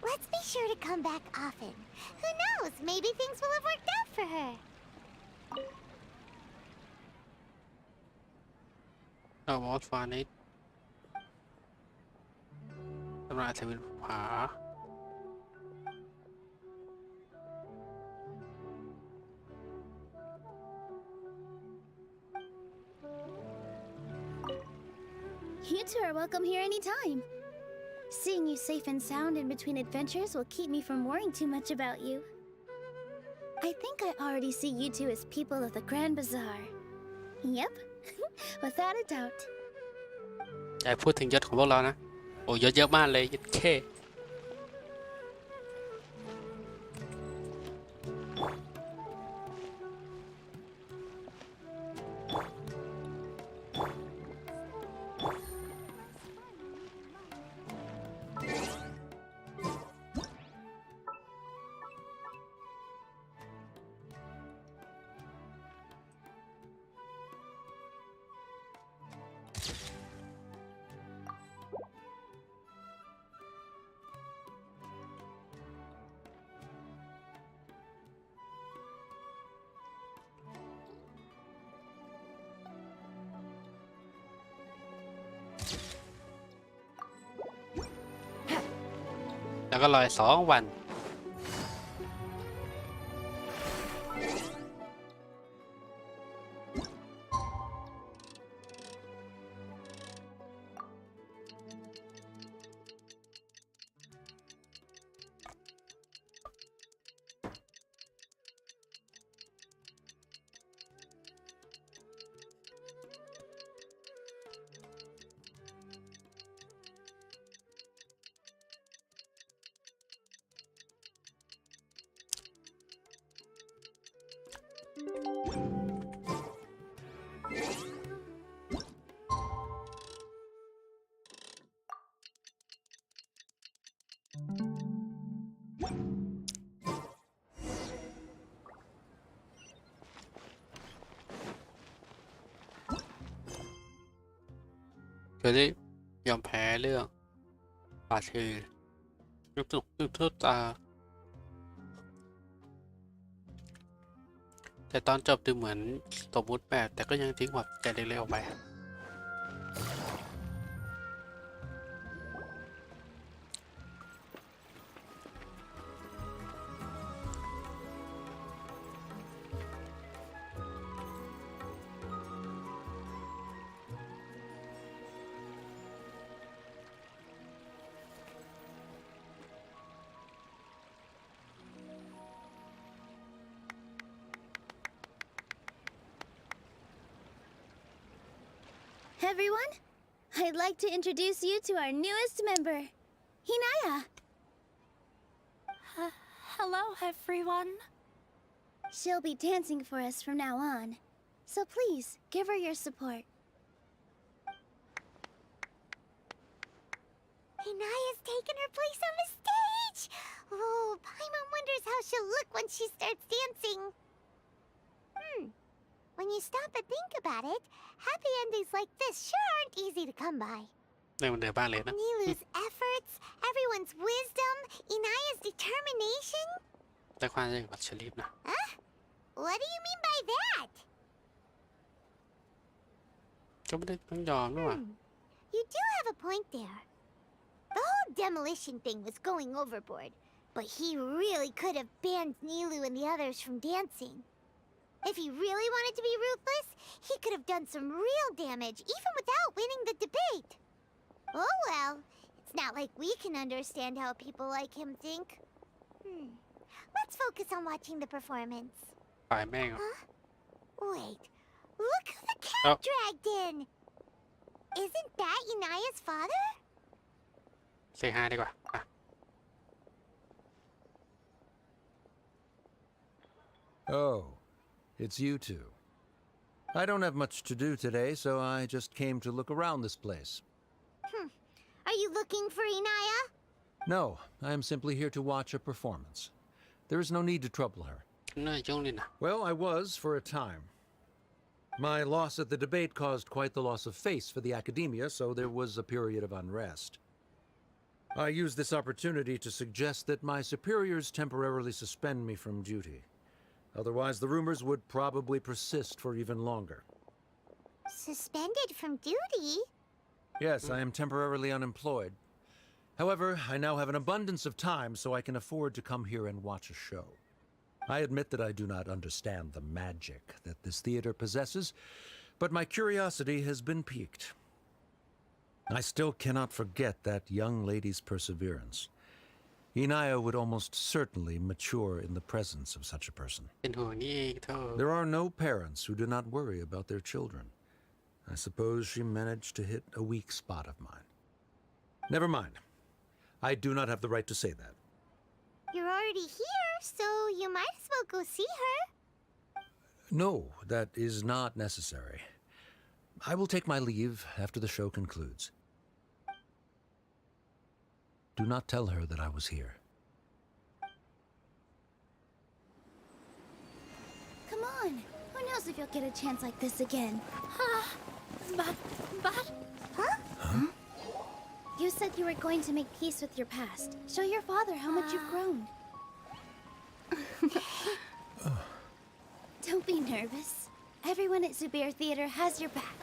Let's be sure to come back often. Who knows? Maybe things will have worked out for her. เอาวอลฟานิสตำนานเทวินผา You two are welcome here anytime. Seeing you safe and sound in between adventures will keep me from worrying too much about you. I think I already see you two as people of the Grand Bazaar. Yep, without a doubt. อย่าพูดถึงยศของพวกเรานะ โอ้ยศเยอะมากเลยยศแค่ แล้วก็รอ2 วันเธอได้ยอมแพ้เรื่องปาเชอร์รูปทุกตาแต่ตอนจบดูเหมือนสมมุติแบบแต่ก็ยังทิ้งหัวใจเล็กๆออกไป Everyone, I'd like to introduce you to our newest member, Hinaya. Hello, everyone. She'll be dancing for us from now on. So please, give her your support. Inaya's taken her place on the stage! Oh, Paimon wonders how she'll look when she starts dancing. When you stop and think about it, happy endings like this sure aren't easy to come by. เรื่องมันเหนือบ้านเลยนะ Nilou's efforts, everyone's wisdom, Inaya's determination. แต่ความจริงกับเชลีฟนะ Huh? What do you mean by that? ก็ไม่ได้ต้องยอมด้วย You do have a point there. The whole demolition thing was going overboard, but he really could have banned Nilou and the others from dancing. If he really wanted to be ruthless, he could have done some real damage, even without winning the debate. Oh well, it's not like we can understand how people like him think. Let's focus on watching the performance. ฝ่ายแม่ง Wait, look who the cat dragged in! Isn't that Inaya's father? เซฮายดีกว่าอ่ะ Oh, it's you two. I don't have much to do today, so I just came to look around this place. Are you looking for Inaya? No, I am simply here to watch a performance. There is no need to trouble her. น่ายุ่งเลยนะ Well, I was for a time. My loss at the debate caused quite the loss of face for the academia, so there was a period of unrest. I used this opportunity to suggest that my superiors temporarily suspend me from duty. Otherwise, the rumors would probably persist for even longer. Suspended from duty? Yes, I am temporarily unemployed. However, I now have an abundance of time, so I can afford to come here and watch a show. I admit that I do not understand the magic that this theater possesses, but my curiosity has been piqued. I still cannot forget that young lady's perseverance. Inaya would almost certainly mature in the presence of such a person. เป็นห่วงนี่เองเธอ There are no parents who do not worry about their children. I suppose she managed to hit a weak spot of mine. Never mind. I do not have the right to say that. You're already here, so you might as well go see her. No, that is not necessary. I will take my leave after the show concludes. Do not tell her that I was here. Come on. Who knows if you'll get a chance like this again? But... Huh? You said you were going to make peace with your past. Show your father how much you've grown. Don't be nervous. Everyone at Zubair Theater has your back.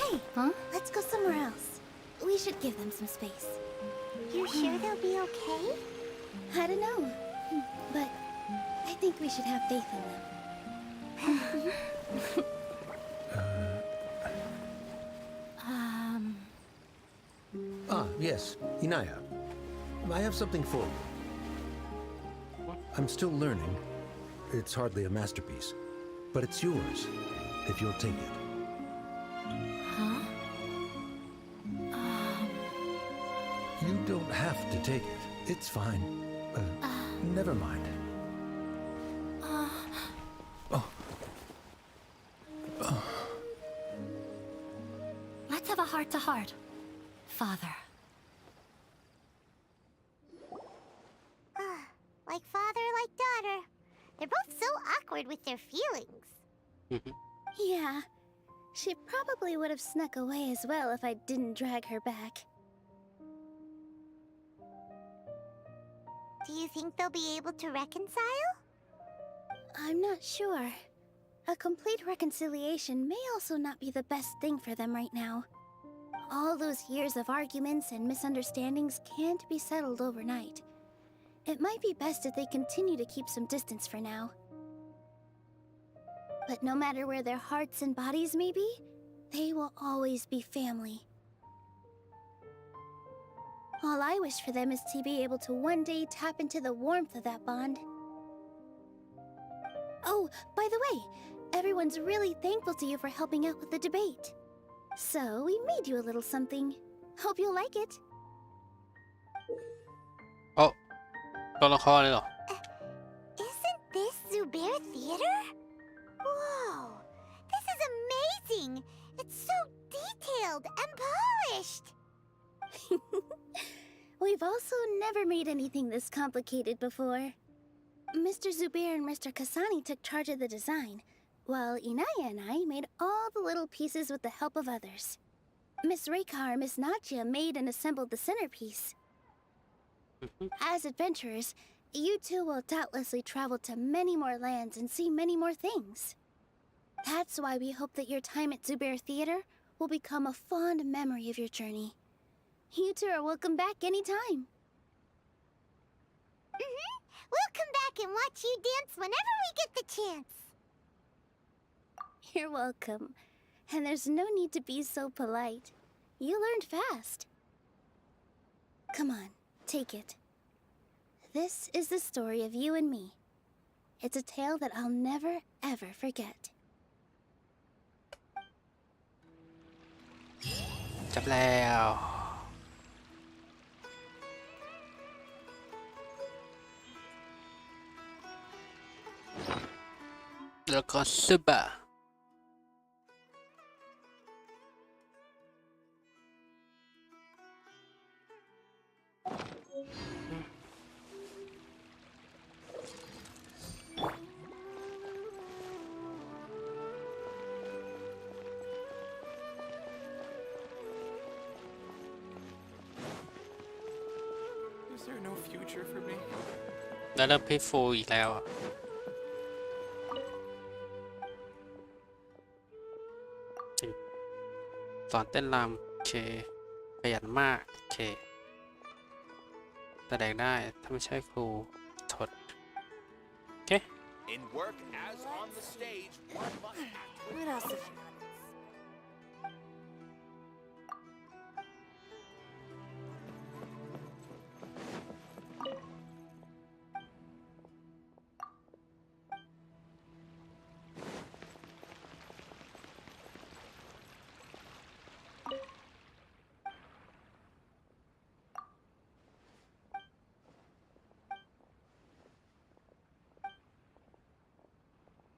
Hey, let's go somewhere else. We should give them some space. You sure they'll be okay? I don't know, but I think we should have faith in them. Yes, Inaya. I have something for you. I'm still learning. It's hardly a masterpiece, but it's yours, if you'll take it. Huh? You don't have to take it. It's fine. Never mind. Let's have a heart-to-heart, Father. Like father, like daughter. They're both so awkward with their feelings. Yeah, she probably would have snuck away as well if I didn't drag her back. Do you think they'll be able to reconcile? I'm not sure. A complete reconciliation may also not be the best thing for them right now. All those years of arguments and misunderstandings can't be settled overnight. It might be best if they continue to keep some distance for now. But no matter where their hearts and bodies may be, they will always be family. All I wish for them is to be able to one day tap into the warmth of that bond. Oh, by the way, everyone's really thankful to you for helping out with the debate. So we made you a little something. Hope you'll like it. โอ้ตัวละครเลยเหรอ Isn't this Zubair Theater? Whoa, this is amazing! It's so detailed and polished! We've also never made anything this complicated before. Mr. Zubair and Mr. Kasani took charge of the design, while Inaya and I made all the little pieces with the help of others. Miss Reika and Miss Nadja made and assembled the centerpiece. As adventurers, you two will doubtlessly travel to many more lands and see many more things. That's why we hope that your time at Zubair Theater will become a fond memory of your journey. You two are welcome back anytime. We'll come back and watch you dance whenever we get the chance. You're welcome. And there's no need to be so polite. You learned fast. Come on, take it. This is the story of you and me. It's a tale that I'll never, ever forget. จบแล้วแล้วก็ซุบะIs there no future for me? แล้วเริ่มพี่ฟูอีกแล้วอะสอนเต้นรำโอเคขยันมากโอเคแสดงได้ถ้าไม่ใช่ครูทดโอเค In work as on the stage, one must act with What else have you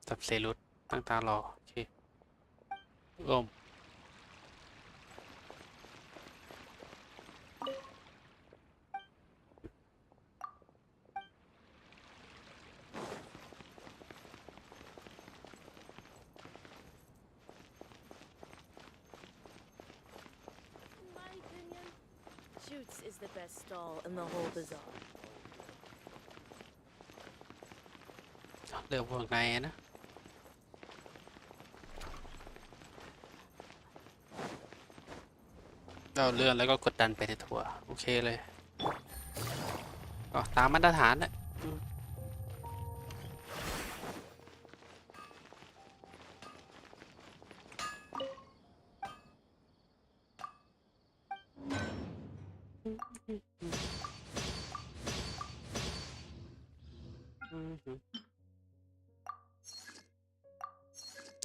สับเซรุตตั้งตารอโอเคลม In my opinion, Shoots is the best stall in the whole bazaar. เลือกพวกไหนนะเราเลื่อนแล้วก็กดดันไปในทัวร์โอเคเลยก็ตามมาตรฐานแหละ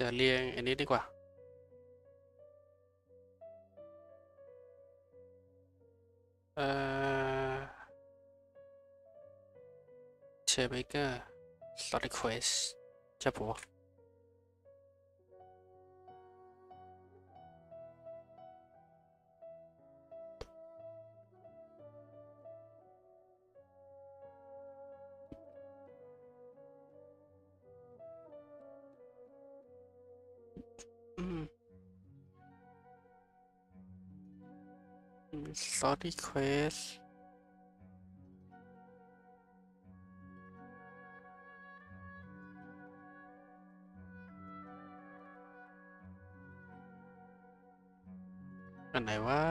จะเรียงอันนี้ดีกว่าเชฟเมเกอร์สตอรี่เควสใช่ปะสตอรี่เควสอันไหนวะ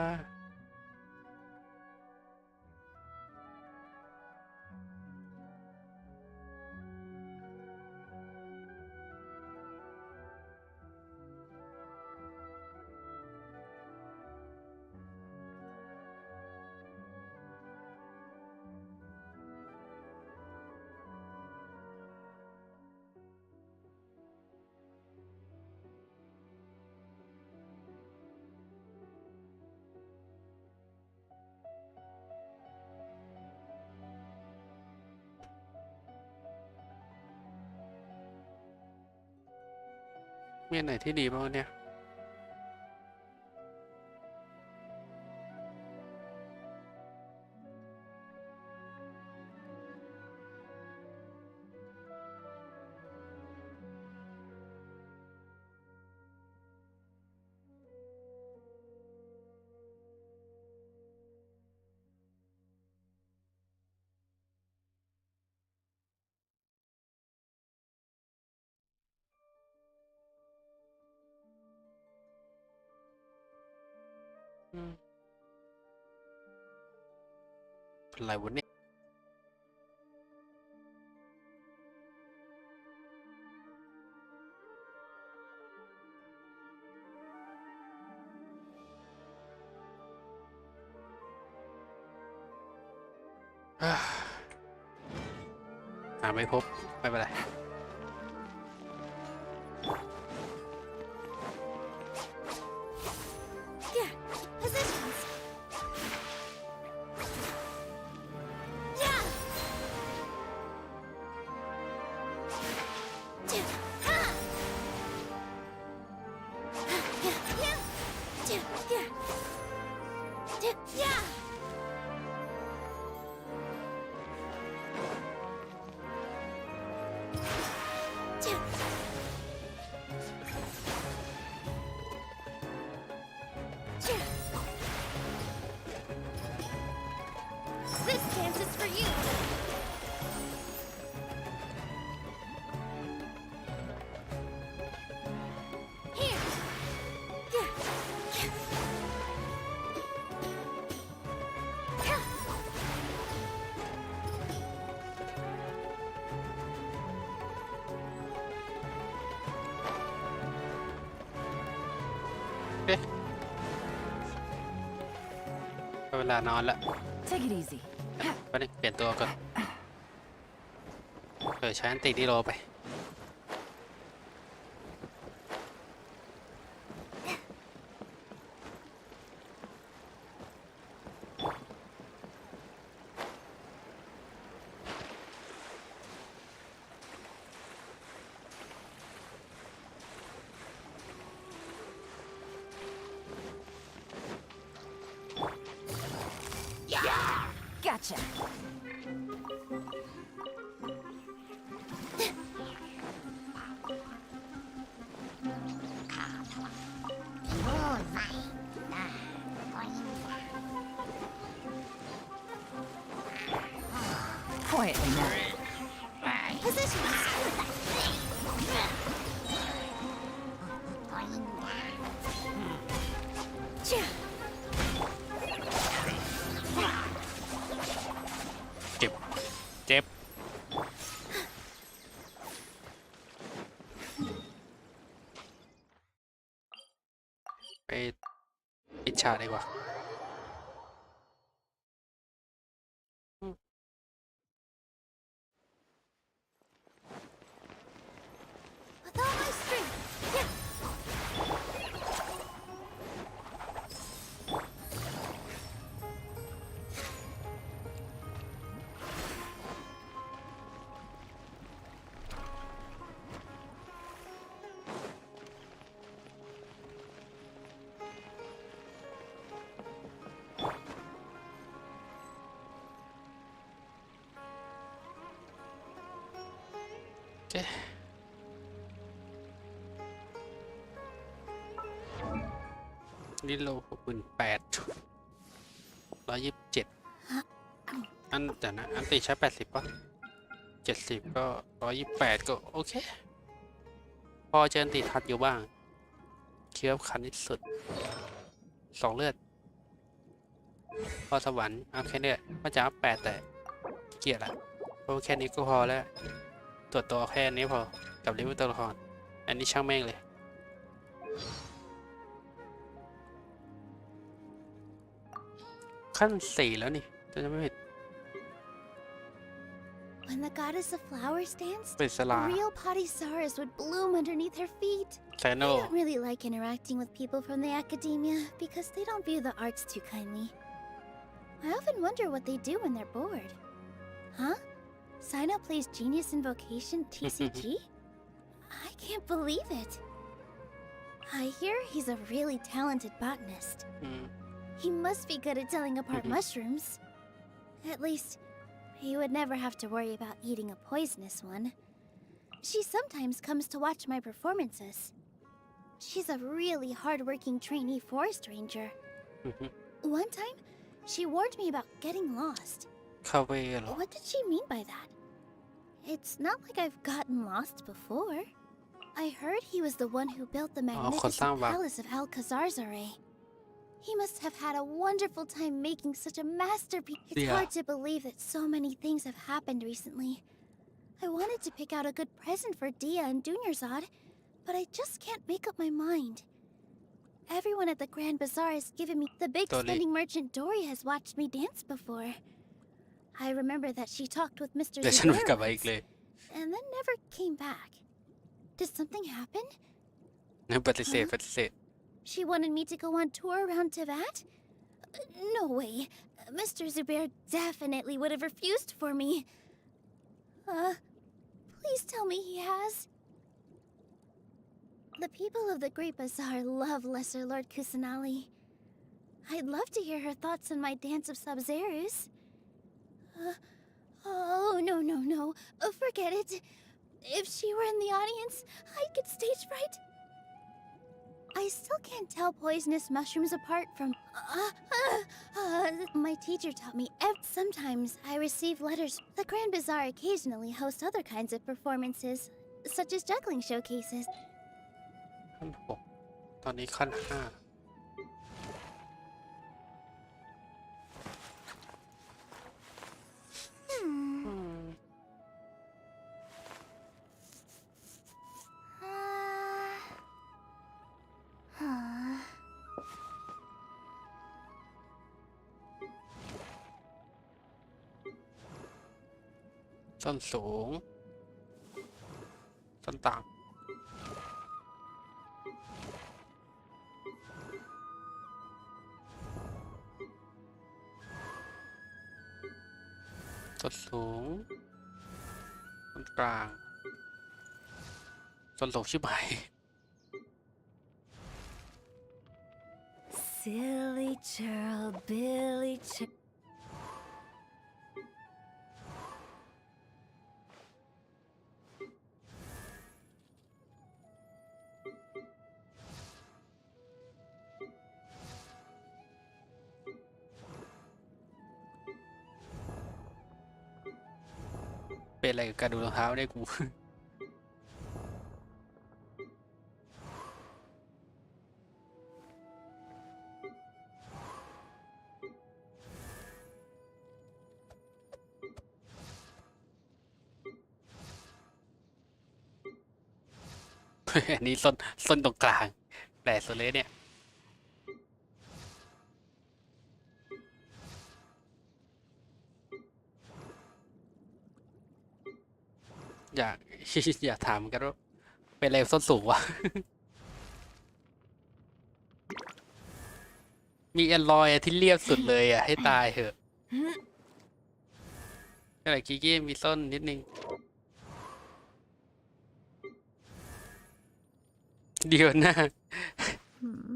มีอันไหนที่ดีบ้างเนี่ยอะไรวะเนี่ยหาไม่พบไม่เป็นไรThis dance is for you. Here. Okay. เวลานอนละ Take it easy. ไปนี่เปลี่ยนตัวก่อนใช้อันตินิโรไปGotcha. Quietly now. Position. เจ็บไปปิดฉากดีกว่าWith all my strength. Yeah. นี่โล68,127อันแต่นะอันติใช้80ป่ะ70ก็128ก็โอเคพอเจออันติทัดอยู่บ้างเคี้ยวคันที่สุด2เลือดพอสวรรค์เอาแค่นี้ว่าจะอัพ8แต่เกลียดละเพราะแค่นี้ก็พอแล้วตัวแค่นี้พอกับเลเวลตัวละครอันนี้ช่างแม่งเลยขั้น4แล้วนี่จะไม่ผิด When the goddess of flowers danced, เป็นสลา real Padisaras would bloom underneath her feet. ไซโน I don't really like interacting with people from the academia because they don't view the arts too kindly. I often wonder what they do when they're bored. Huh? Sino plays Genius Invocation TCG? I can't believe it. I hear he's a really talented botanist. He must be good at telling apart mushrooms. At least, he would never have to worry about eating a poisonous one. She sometimes comes to watch my performances. She's a really hard-working trainee forest ranger. One time, she warned me about getting lost. What did she mean by that? It's not like I've gotten lost before. I heard he was the one who built the magnificent palace of Alcazar's-Array. He must have had a wonderful time making such a masterpiece. It's hard to believe that so many things have happened recently. I wanted to pick out a good present for Dia and Dunyarzad, but I just can't make up my mind. Everyone at the Grand Bazaar has given me... The big spending merchant Dory has watched me dance before. I remember that she talked with Mr. Zubair once, and then never came back. Did something happen? She wanted me to go on tour around Teyvat? No way. Mr. Zubair definitely would have refused for me. Please tell me he has. The people of the Great Bazaar love Lesser Lord Kusanali. I'd love to hear her thoughts on my dance of Sub-Zerus. Oh, no. Forget it. If she were in the audience, I'd get stage fright. I still can't tell poisonous mushrooms apart from... my teacher taught me. Sometimes I receive letters. The Grand Bazaar occasionally hosts other kinds of performances, such as juggling showcases. ตอนนี้ขั้น 5ส้นสูงส้นต่ำส้นสูงส้นกลางส้นสูงชิบหาย Silly churl, Billy churl. เป็นอะไรกับการดูรองเท้าเนี่ยกู อันนี้ส้นตรงกลางแปลกสุดเลยเนี่ยอยากถามกันว่าเป็นอะไรส้นสูงวะ มีแอนลอยที่เรียบสุดเลยอ่ะให้ตายเถอะอะไรกิกกี้มีส้นนิดนึงเดียวหน้า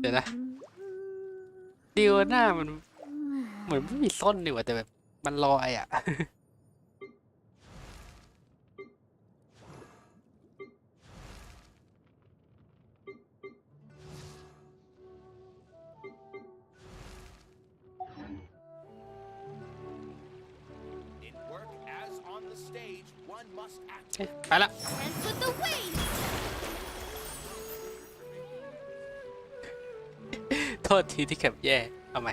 เดี๋ยวนะเดียวหน้ามันเหมือนไม่มีส้นดีกว่าแต่แบบมันลอยอ่ะ ไปละโทษทีที่แคบแย่เอาใหม่